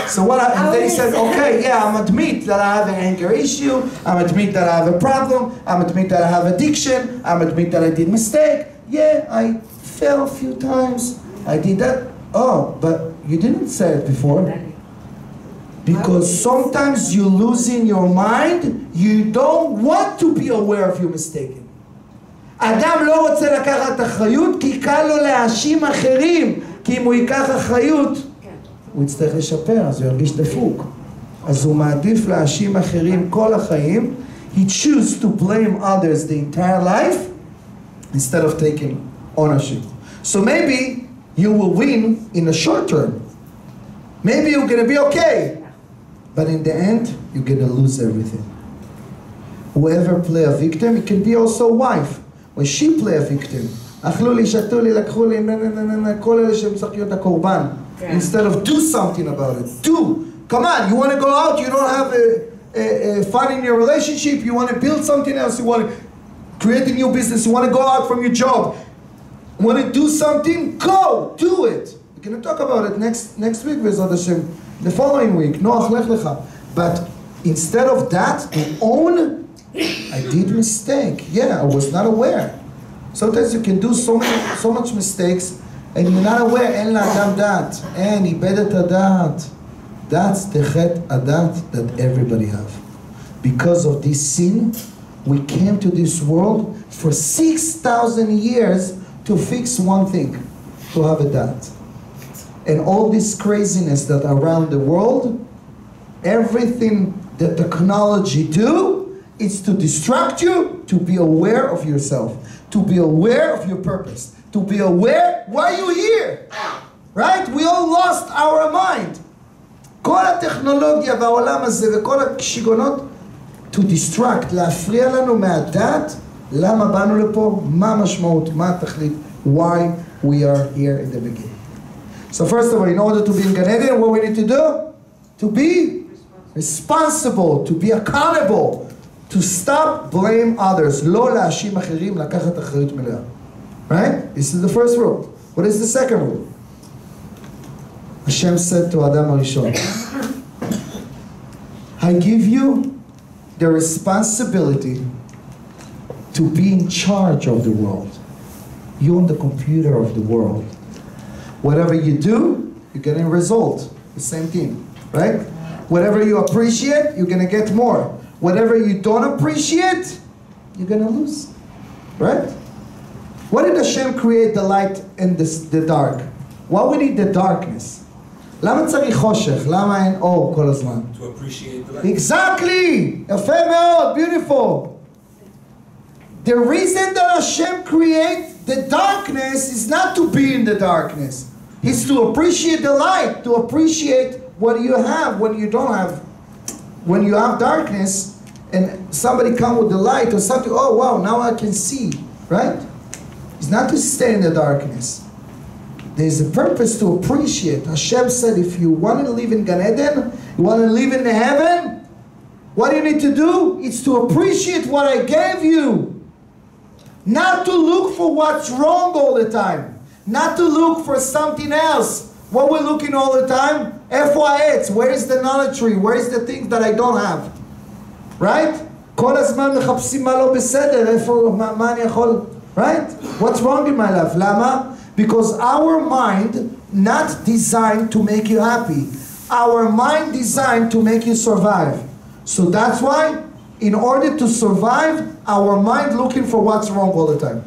So and then he said, okay, yeah, I'm admit that I have an anger issue. I'm admit that I have a problem. I'm admit that I have addiction. I'm admit that I did mistake. Yeah, I fell a few times. I did that. Oh, but you didn't say it before. Because sometimes you losing your mind, you don't want to be aware of your mistake. אדם לא רוצה לקחת אחריות כי קל לו להאשים אחרים, כי אם הוא ייקח אחריות, הוא יצטרך לשפר, אז הוא ירגיש דפוק. אז הוא מעדיף להאשים אחרים כל החיים. He chooses to blame others the entire life instead of taking ownership. So maybe you will win in the short term. Maybe you're going to be okay. But in the end, you're going to lose everything. Whoever play a victim, it can be also a wife. When she play a victim, אכלו לי, שתו לי, לקחו לי, כל אלה שהם צריכים להיות הקורבן. Instead of do something about it. Do. Come on, you want to go out, you don't have a fun in your relationship, you want to build something else, you want to create a new business, you want to go out from your job, you want to do something, go, do it. We're going to talk about it next week, B'ezrat Hashem, the following week. Noach, lech lecha. But instead of that, to own, I did mistake. Yeah, I was not aware. Sometimes you can do so much mistakes and you're not aware. אין לאדם דת. אין, איבד את הדת. That's the chet adat that everybody have. Because of this sin, we came to this world for 6,000 years to fix one thing, to have a dat. And all this craziness that around the world, everything that technology do, it's to distract you, to be aware of yourself, to be aware of your purpose, to be aware why you're here. Right? We all lost our mind. כל הטכנולוגיה והעולם הזה וכל השיגונות, to distract, להפריע לנו מהדת, למה באנו לפה, מה המשמעות, מה התכלית, why we are here in the beginning. So first of all, in order to be in Gan Eden, what we need to do? To be responsible, to be accountable, to stop blame others, לא להאשים אחרים, לקחת אחריות מלאה. Right? This is the first rule. What is the second rule? Hashem said to Adam Arishon, I give you the responsibility to be in charge of the world. You own the computer of the world. Whatever you do, you get a result. The same thing, right? Whatever you appreciate, you're going to get more. Whatever you don't appreciate, you're going to lose. Right? Why did Hashem create the light and the dark? Why we need the darkness? למה צריך חושך? למה אין אור כל הזמן? To appreciate the light. Exactly! יפה מאוד, beautiful. The reason that Hashem creates the darkness is not to be in the darkness. It's to appreciate the light, to appreciate what you have when you don't have. When you have darkness and somebody come with the light or something, oh wow, now I can see, right? It's not to stay in the darkness. There's a purpose to appreciate. Hashem said, if you want to live in Gan Eden, you want to live in the heaven, what do you need to do? It's to appreciate what I gave you. Not to look for what's wrong all the time. Not to look for something else. What we're looking all the time? FYX, where is the knowledge tree? Where is the things that I don't have? Right? כל הזמן מחפשים מה לא בסדר, איפה, מה אני יכול? Right? What's wrong in my life? למה? Because our mind not designed to make you happy. Our mind designed to make you survive. So that's why, in order to survive, our mind looking for what's wrong all the time.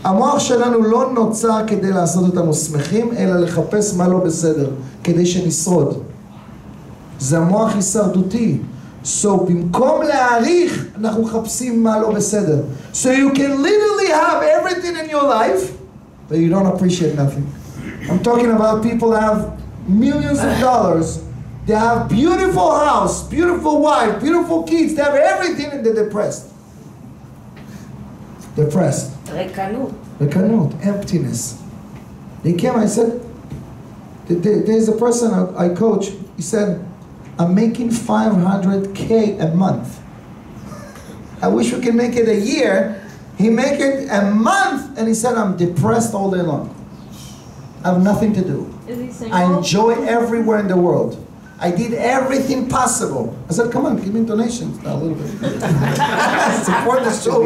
המוח שלנו לא נוצר כדי לעשות אותנו שמחים, אלא לחפש מה לא בסדר, כדי שנשרוד. זה המוח הישרדותי. So במקום להעריך, אנחנו מחפשים מה לא בסדר. So you can literally have everything in your life, but you don't appreciate nothing. I'm talking about people that have millions of dollars. They have beautiful house, beautiful wife, beautiful kids. They have everything and they're depressed. Depressed. Rekanut, emptiness. They came, I said, there's a person I coach, he said, I'm making $500K a month. I wish we could make it a year. He make it a month, and he said, I'm depressed all day long. I have nothing to do. Is he single? I enjoy everywhere in the world. I did everything possible. I said, come on, give me donations now a little bit. Support the show.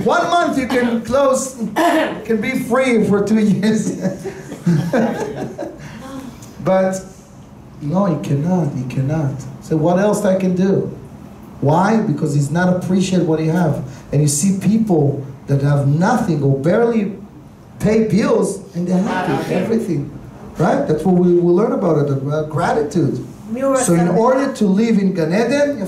1 month you can close, can be free for 2 years. But no, he cannot. So what else I can do? Why? Because he's not appreciate what he have. And you see people that have nothing or barely pay bills and they're happy, everything. Right? That's what we will learn about it, about gratitude. So in order to live in Gan Eden,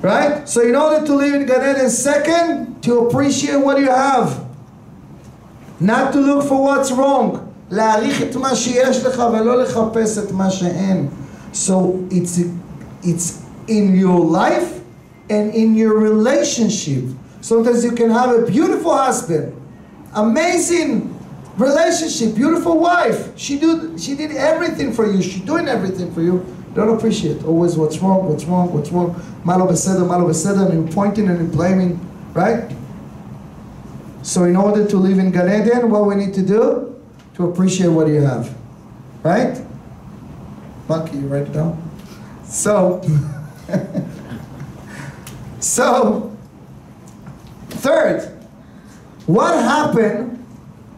right? So in order to live in Gan Eden, second, to appreciate what you have. Not to look for what's wrong. להעריך את מה שיש לך ולא לחפש את מה שאין. So it's in your life and in your relationship. Sometimes you can have a beautiful husband, amazing relationship, beautiful wife. She did everything for you. She's doing everything for you. Don't appreciate always what's wrong. מה לא בסדר, and you're pointing and you're blaming, right? So in order to live in Gan Eden, what we need to do? To appreciate what you have, right? Monkey, you write it down. So, third, what happened?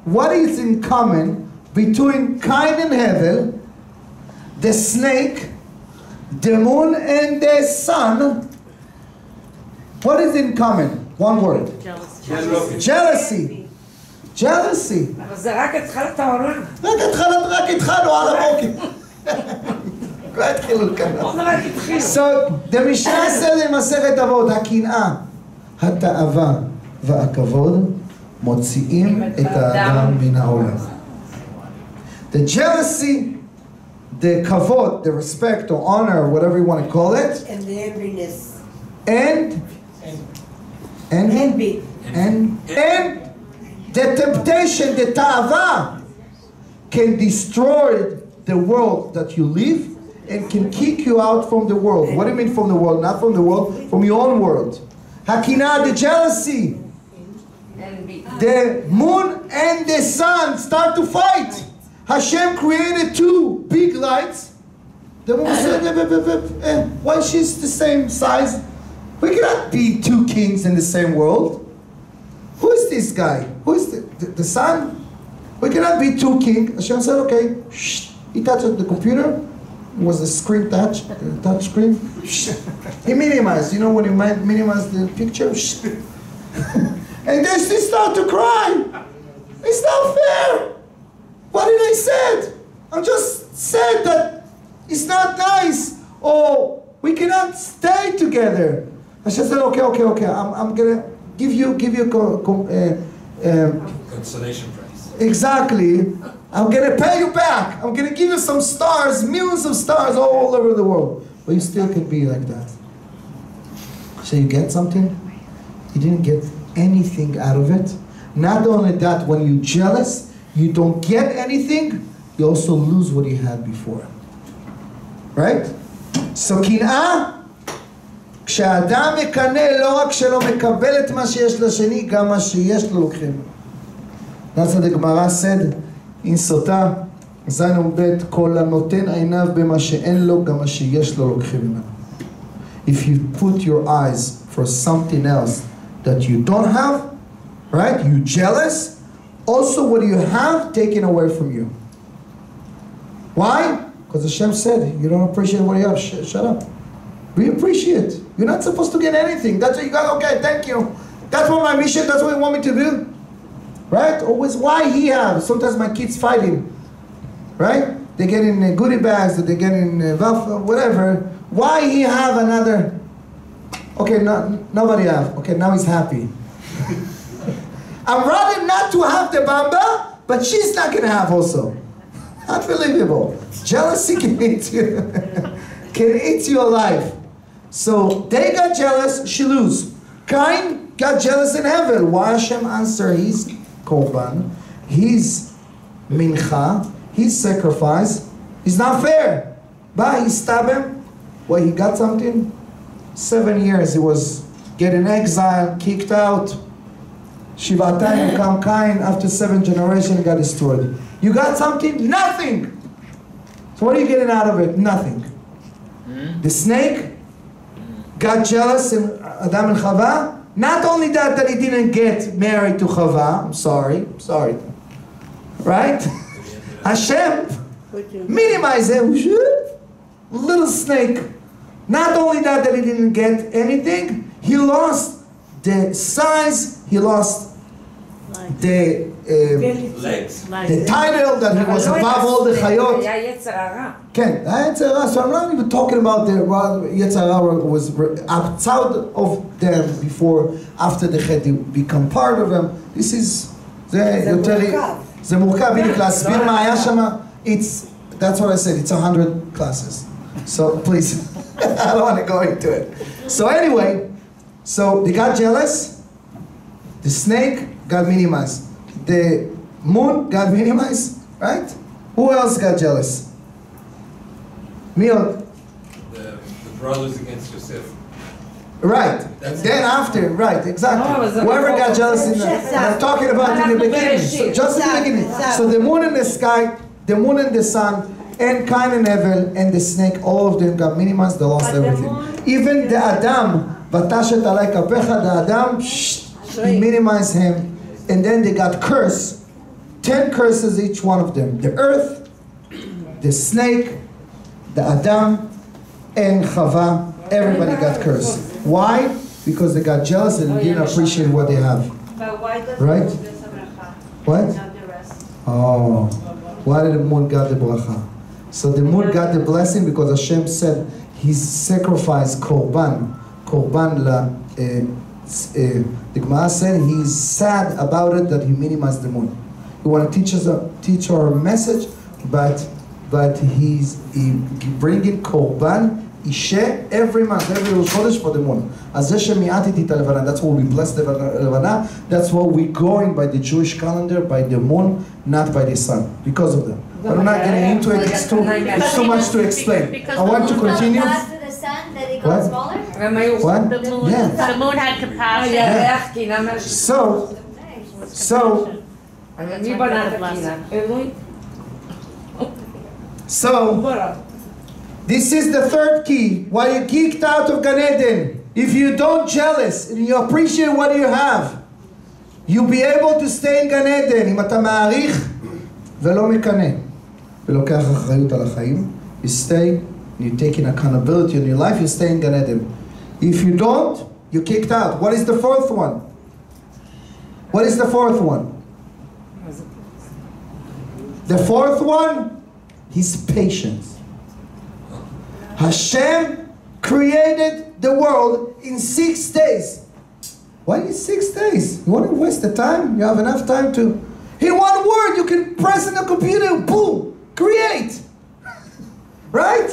What is in common between Cain and Hevel, the snake, the moon, and the sun? What is in common? One word. Jealousy. Jealousy. אבל זה רק התחלת העולם. רק התחלנו על הבוקר. לא התחילו כאן. So, the Mishnah said in מסכת אבות, הקנאה, התאווה והכבוד מוציאים את האדם מן העולם. The jealousy, the kavod, the respect or honor, whatever you want to call it, And the enviness. and Envy. the temptation, the ta'ava, can destroy the world that you live and can kick you out from the world. What do you mean from the world? Not from the world, from your own world. Hakina, the jealousy. The moon and the sun start to fight. Hashem created two big lights. The moon said, why she's the same size? We cannot be two kings in the same world. Who is this guy? Who is the sun? We cannot be two kings. Hashem said, okay, shh, He touched the computer. It was a screen touch screen. He minimized. You know when you minimize the picture? And then she start to cry. It's not fair. What did I say? I just said that it's not nice. Or we cannot stay together. I just said, okay. I'm gonna give you consolation prize. Exactly. I'm gonna pay you back. I'm gonna give you some stars, millions of stars all over the world. But you still can be like that. So you get something, you didn't get anything out of it. Not only that, when you're jealous, you don't get anything, you also lose what you had before. Right? So קנאה, כשאדם מקנא לא רק שלא מקבל את מה שיש לשני, גם מה שיש לו לוקחים. That's what the Gemara said in Sota, זין עומד, כל הנותן עיניו במה שאין לו, גם מה שיש לו לוקחים ממנו. If you put your eyes for something else that you don't have, right? You're jealous, also what you have taken away from you. Why? Because Hashem said, you don't appreciate what you have, shut up. We appreciate. You're not supposed to get anything. That's what you got, okay, thank you. That's what my mission, that's what you want me to do. Right? Always why he have. Sometimes my kids fight him. Right? They get in goodie bags, they get in whatever. Why he have another? Okay, nobody have. Okay, now he's happy. I'd rather not to have the bamba, but she's not going to have also. Unbelievable. Jealousy can eat you. Can eat you alive. So they got jealous, she lose. Cain got jealous in heaven. Why Hashem answer his korban, his mincha, his sacrifice? It's not fair. But he stabbed him. Well, he got something. 7 years he was getting exiled, kicked out. Shivatayim come Cain, after 7 generations he got destroyed. You got something? Nothing! So what are you getting out of it? Nothing. The snake got jealous in Adam and Chava. Not only that he didn't get married to Chava. I'm sorry. Right? Hashem minimized him. Little snake. Not only that he didn't get anything, he lost the size, he lost the legs. the title that he was above all the chayot. היה יצר הרע. כן, היה יצר הרע. So I'm not even talking about the יצר הרע was outside of them before, after the chet, they become part of them. This is, זה מורכב בדיוק להסביר מה היה שם. That's what I said, it's 100 classes. So please, I don't want to go into it. So anyway, so they got jealous. The snake got minimized. The moon got minimized, right? Who else got jealous? The brothers against Yosef. Right. Then after, right, exactly. Whoever got jealous in the, I'm talking about in the beginning. So just in the beginning. So the moon and the sky, the moon and the sun, and Cain and Abel and the snake, all of them got minimized, they lost everything. Even the Adam, Vatashet alai kapecha, the Adam, he minimized him. And then they got cursed. 10 curses each one of them. The earth, the snake, the Adam, and Chava. Everybody got cursed. Why? Because they got jealous and didn't appreciate what they have. But why does Right? the moon get the bracha? What? Not the rest. Oh. Why did the moon got the bracha? So the moon got the blessing because Hashem said he sacrificed korban. Korban la... the Gemara said he's sad about it that he minimized the moon. He want to teach our message, but he's bringing korban ishe every month, every Rosh Chodesh for the moon. That's what we bless the Levana. That's what we're going by the Jewish calendar, by the moon, not by the sun, because of them. But I'm not getting into it. It's too much to explain. I want to continue. God to the sun that it got smaller? What? The moon, Yeah. the moon had capacity. So, this is the third key. Why you kicked out of Gan Eden. If you don't jealous and you appreciate what you have, you'll be able to stay in Gan Eden. אם אתה מעריך ולא מקנא. ולוקח אחריות על החיים. You stay, you're taking accountability in your life, you stay in Gan Eden. If you don't, you're kicked out. What is the fourth one? What is the fourth one? The fourth one, His patience. Hashem created the world in 6 days. Why is 6 days? You want to waste the time? You have enough time to... In one word, you can press in the computer, boom, create. Right?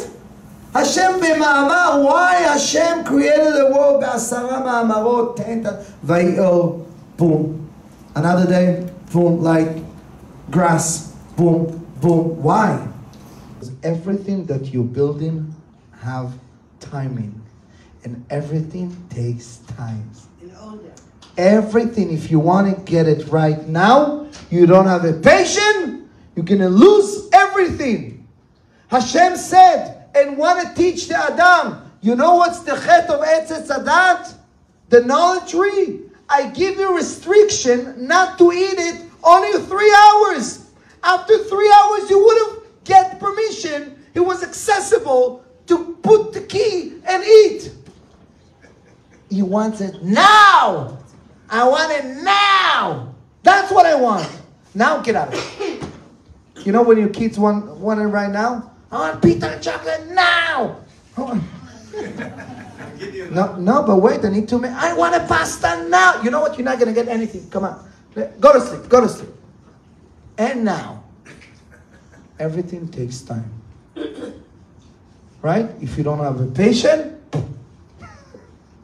Hashem b'ma'amar. Why Hashem created the world בעשרה מאמרות, 10, ויהי, boom. Another day, boom, like grass, boom, boom. Why? Everything that you're building have timing, and everything takes time. Everything, if you want to get it right now, you don't have a patience, you're going to lose everything. Hashem said, and want to teach the Adam, you know what's the chet of Etz Hadat? The knowledge tree. I give you restriction not to eat it only 3 hours. After 3 hours, you would have get permission. It was accessible to put the key and eat. He wants it now. I want it now. That's what I want. Now get out of it. You know when your kids want it right now? I want pizza and chocolate now. No, but wait, I need to make... I want a pasta now. You know what? You're not going to get anything. Come on. Go to sleep. Go to sleep. And now. Everything takes time. Right? If you don't have a patient,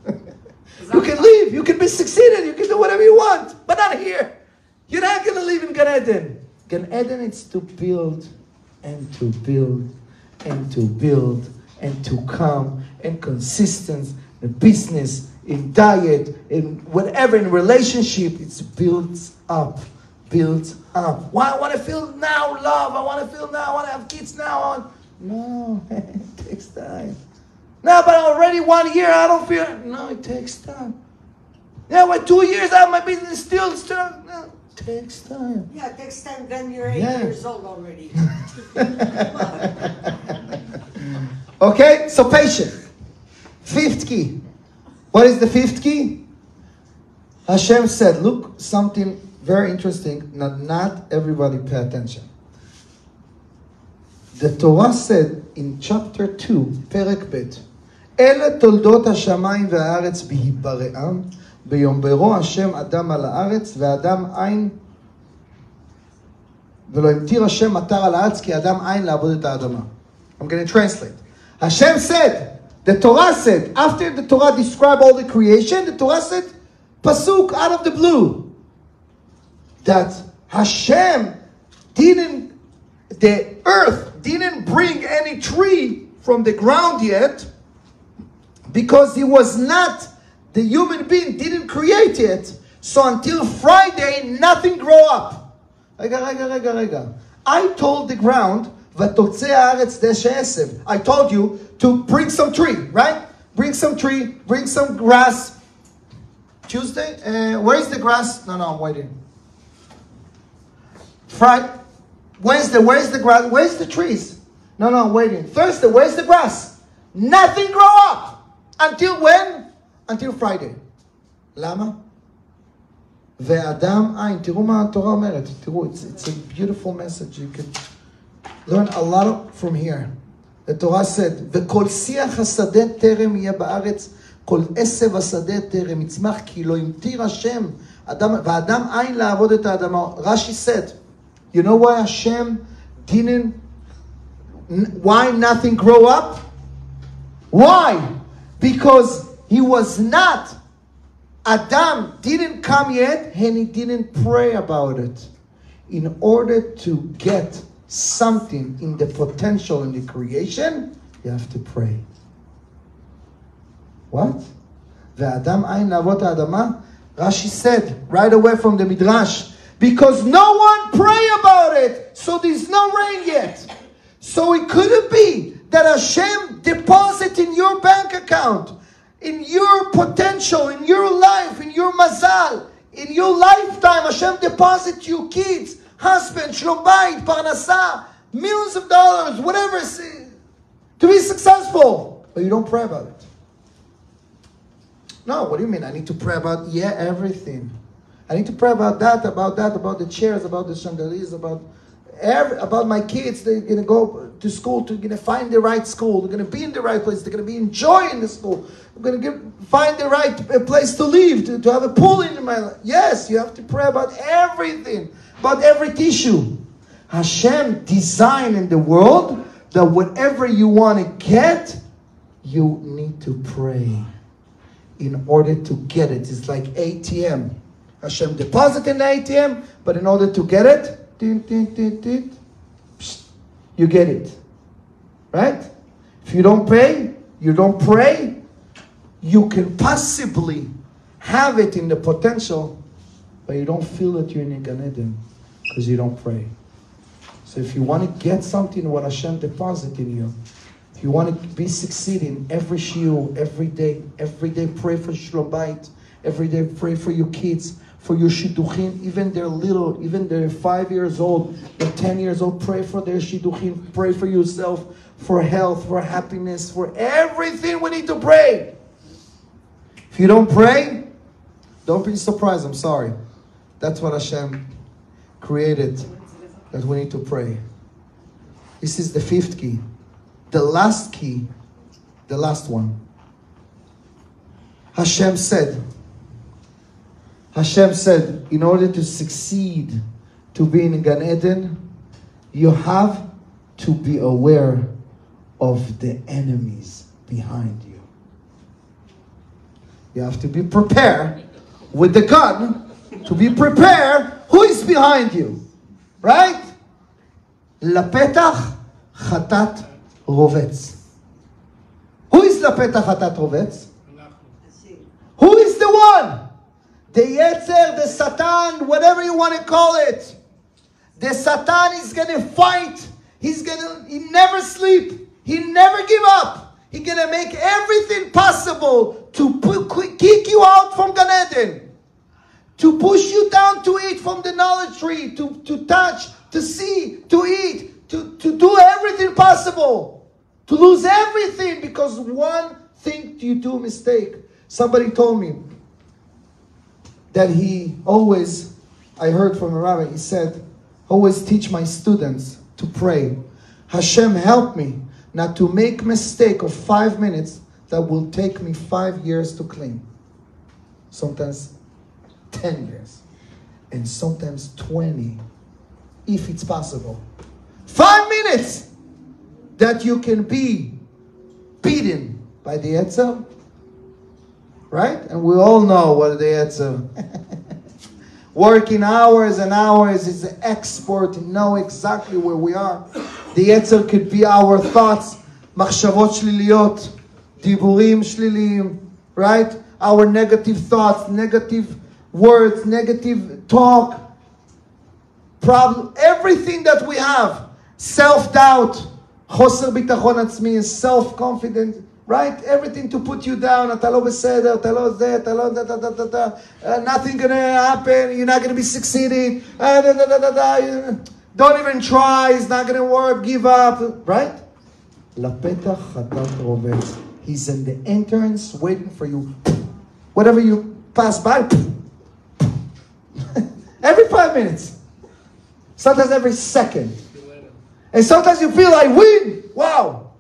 you can leave. You can be succeeded. You can do whatever you want. But not here. You're not going to live in Gan Eden. Gan Eden is to build and to build and to build and to come and consistency in business, in diet, in whatever, in relationship. It's built up. Built up. Why I want to feel now love. I want to feel now. I want to have kids now. No, it takes time. No, but already 1 year, I don't feel... No, it takes time. Yeah, but 2 years, I have my business still... No, it takes time. Yeah, it takes time. Then you're 8 years old already. Okay, so patient. Fifth key. What is the fifth key? Hashem said, look, something very interesting. Not everybody pay attention. The Torah said in chapter 2, פרק ב' אלה תולדות השמיים והארץ בהיבראם, ביום ברו השם אדם על הארץ, ואדם אין, ולא המטיר השם מטר על הארץ, כי אדם אין לעבוד את האדמה. I'm going to translate. Hashem said, the Torah said, after the Torah described all the creation, the Torah said, pasuk out of the blue, that Hashem the earth didn't bring any tree from the ground yet because he was not, the human being didn't create it. So until Friday, nothing grow up. I told the ground, I told you to bring some tree, right? Bring some tree, bring some grass. Tuesday, where's the grass? No, I'm waiting. Friday. Wednesday, where's the grass? Where's the trees? No, I'm waiting. Thursday, where's the grass? Nothing grow up. Until when? Until Friday. למה? ואדם אין. תראו מה התורה אומרת. תראו, it's a beautiful message. You can learn a lot from here. The Torah said, וכל שיח השדה טרם יהיה בארץ, כל עשב השדה טרם יצמח, כי לא המטיר השם, ואדם אין לעבוד את האדמה. Rashi said, you know why Hashem why nothing grow up? Why? Because he was not, Adam didn't come yet and he didn't pray about it. In order to get something in the potential in the creation, you have to pray. What? Ve'adam ayin lavot ha'adama? Rashi said right away from the Midrash, because no one pray about it, so there's no rain yet. So it couldn't be that Hashem deposit in your bank account, in your potential, in your life, in your mazal, in your lifetime, Hashem deposit you kids, husband, shlom bayit, parnasa, millions of dollars, whatever, to be successful. But you don't pray about it. No, what do you mean? I need to pray about, everything. I need to pray about that, about the chairs, about the chandeliers, about my kids. They're going to go to school, they're going to find the right school. They're going to be in the right place. They're going to be enjoying the school. They're going to find the right place to live, to have a pool in my life. Yes, you have to pray about everything, about every tissue. Hashem designed in the world that whatever you want to get, you need to pray in order to get it. It's like ATM. Hashem deposit in the ATM, but in order to get it, you get it. Right? If you don't pay, you don't pray, you can possibly have it in the potential, but you don't feel that you're in a Gan Eden because you don't pray. So if you want to get something what Hashem deposit in you, if you want to be succeeding every shiur, every day pray for Shalom Bayit, every day pray for your kids, for your shidduchim, even they're little, even they're 5 years old, they're 10 years old, pray for their shidduchim, pray for yourself, for health, for happiness, for everything we need to pray. If you don't pray, don't be surprised, I'm sorry. That's what Hashem created, that we need to pray. This is the 5th key. The last key, the last one. Hashem said, in order to succeed, to be in Gan Eden, you have to be aware of the enemies behind you. You have to be prepared with the gun to be prepared who is behind you. Right? לפתח חטאת רובץ. Who is לפתח חטאת רובץ? Who is the one? The Yetzer, the Satan, whatever you want to call it. The Satan is going to fight. He never sleep. He never give up. He's going to make everything possible to kick you out from Gan Eden. To push you down to eat from the knowledge tree. To touch, to see, to eat. To do everything possible. To lose everything because one thing you do a mistake. Somebody told me that I heard from a rabbi, he said, always teach my students to pray. Hashem, help me not to make mistake of 5 minutes that will take me 5 years to clean. Sometimes 10 years. And sometimes 20, if it's possible. 5 minutes that you can be beaten by the Yetzer. Right? And we all know what the Yetzer. Working hours and hours is an expert to know exactly where we are. The Yetzer could be our thoughts, מחשבות שליליות, דיבורים שליליים, right? Our negative thoughts, negative words, negative talk, problem, everything that we have. Self-doubt, חוסר ביטחון עצמי, self-confidence, right? Everything to put you down. אתה לא בסדר, אתה לא זה, אתה לא nothing gonna happen. You're not gonna be succeeding. Don't even try. It's not gonna work. Give up. Right? לפתח חטאת רובץ. He's in the entrance waiting for you. Whatever you pass by. Every 5 minutes. Sometimes every second. And sometimes you feel like win. Wow.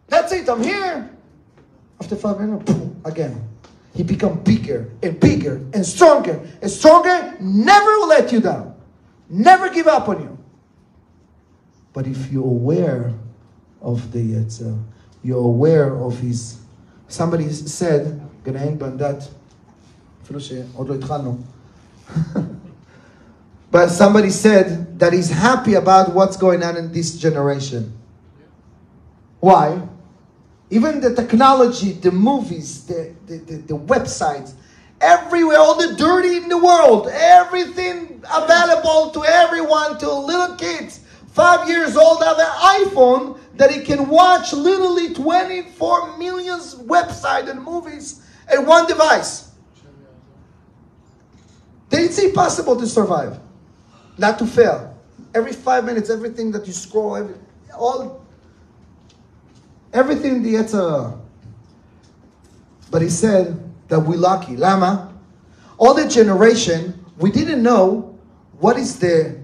That's it. I'm here. After 5 minutes, again. He becomes bigger and bigger and stronger and stronger. Never will let you down. Never give up on you. But if you're aware of the Yetzer, you're aware of his... Somebody said, I'm going to end on that. But somebody said that he's happy about what's going on in this generation. Why? Even the technology, the movies, the websites, everywhere, all the dirty in the world, everything available to everyone, to little kids, 5 years old, have an iPhone that he can watch literally 24 million websites and movies in one device. It's impossible to survive, not to fail. Every 5 minutes, everything that you scroll, everything the Yetzirah. But he said that we're lucky. Lama? All the generation, we didn't know what is the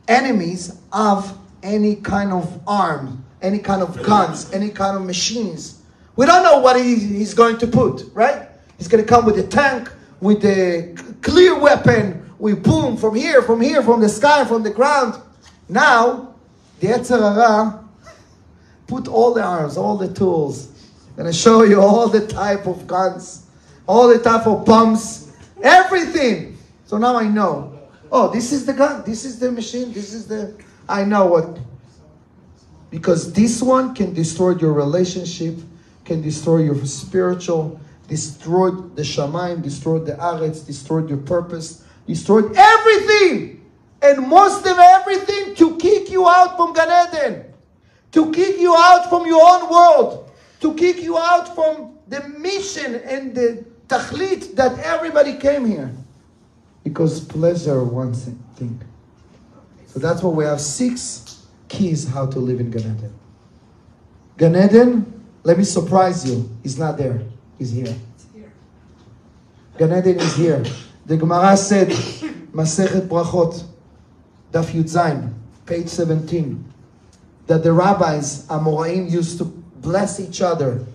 enemies of any kind of arm, any kind of guns, any kind of machines. We don't know what he's going to put, right? He's going to come with a tank, with a clear weapon, with boom, from here, from the sky, from the ground. Now, the Yetzirah put all the arms, all the tools. I'm going to show you all the type of guns, all the type of bombs, everything. So now I know. Oh, this is the gun, this is the machine, this is the... I know what. Because this one can destroy your relationship, can destroy your spiritual, destroy the shamayim, destroy the aretz, destroy your purpose, destroy everything. And most of everything to kick you out from Gan Eden. To kick you out from your own world. To kick you out from the mission and the tachlit that everybody came here. Because pleasure wants thing. So that's why we have 6 keys how to live in Gan Eden. Gan Eden, let me surprise you, is not there. He's here. Gan Eden is here. The Gemara said, Masechet Brachot, Daf Yud Zayin, page 17, that the rabbis, Amoraim, used to bless each other.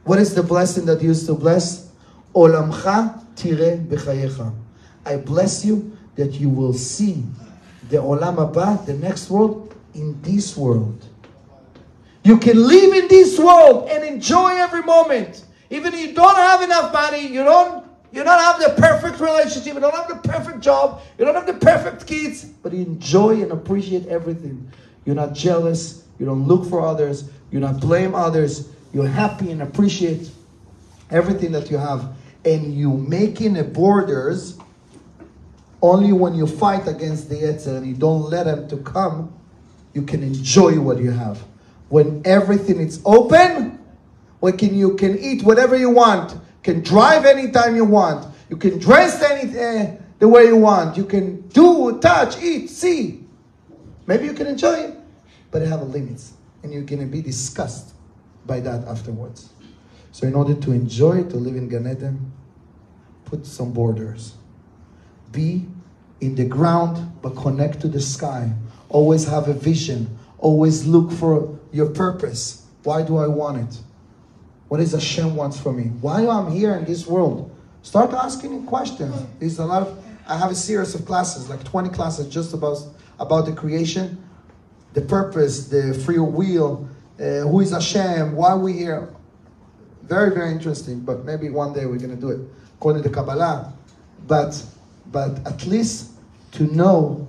What is the blessing that used to bless? Olamcha tireh b'chayecha. I bless you that you will see the Olam Haba, the next world, in this world. You can live in this world and enjoy every moment. Even if you don't have enough money, you don't have the perfect relationship, you don't have the perfect job, you don't have the perfect kids, but you enjoy and appreciate everything. You're not jealous, you don't look for others, you don't blame others, you're happy and appreciate everything that you have. And you making the borders only when you fight against the Yetzer and you don't let them to come, you can enjoy what you have. When everything is open, you can eat whatever you want, can drive anytime you want, you can dress the way you want, you can do, touch, eat, see. Maybe you can enjoy it, but it have a limits, and you're going to be disgusted by that afterwards. So in order to enjoy, to live in Gan Eden, put some borders. Be in the ground, but connect to the sky. Always have a vision. Always look for your purpose. Why do I want it? What is Hashem wants from me? Why am I here in this world? Start asking questions. There's I have a series of classes, like 20 classes, just about the creation, the purpose, the free will, who is Hashem, why are we here? Very, very interesting, but maybe one day we're going to do it according to Kabbalah. But at least to know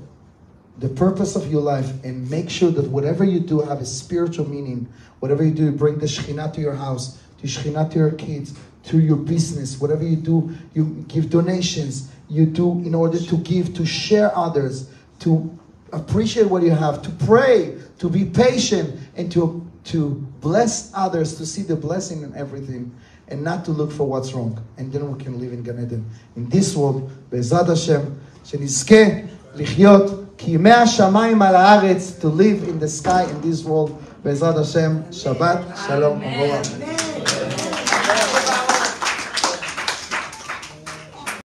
the purpose of your life and make sure that whatever you do have a spiritual meaning. Whatever you do, you bring the Shekhinah to your house, to Shekhinah to your kids, to your business. Whatever you do, you give donations. You do in order to give, to share others, to appreciate what you have, to pray, to be patient, and to bless others, to see the blessing in everything, and not to look for what's wrong. And then we can live in Gan Eden. In this world, Be'ezrat Hashem, שנזכה לחיות כימי השמיים על הארץ, to live in the sky in this world. Be'ezrat Hashem, Shabbat, Shalom, Avorah.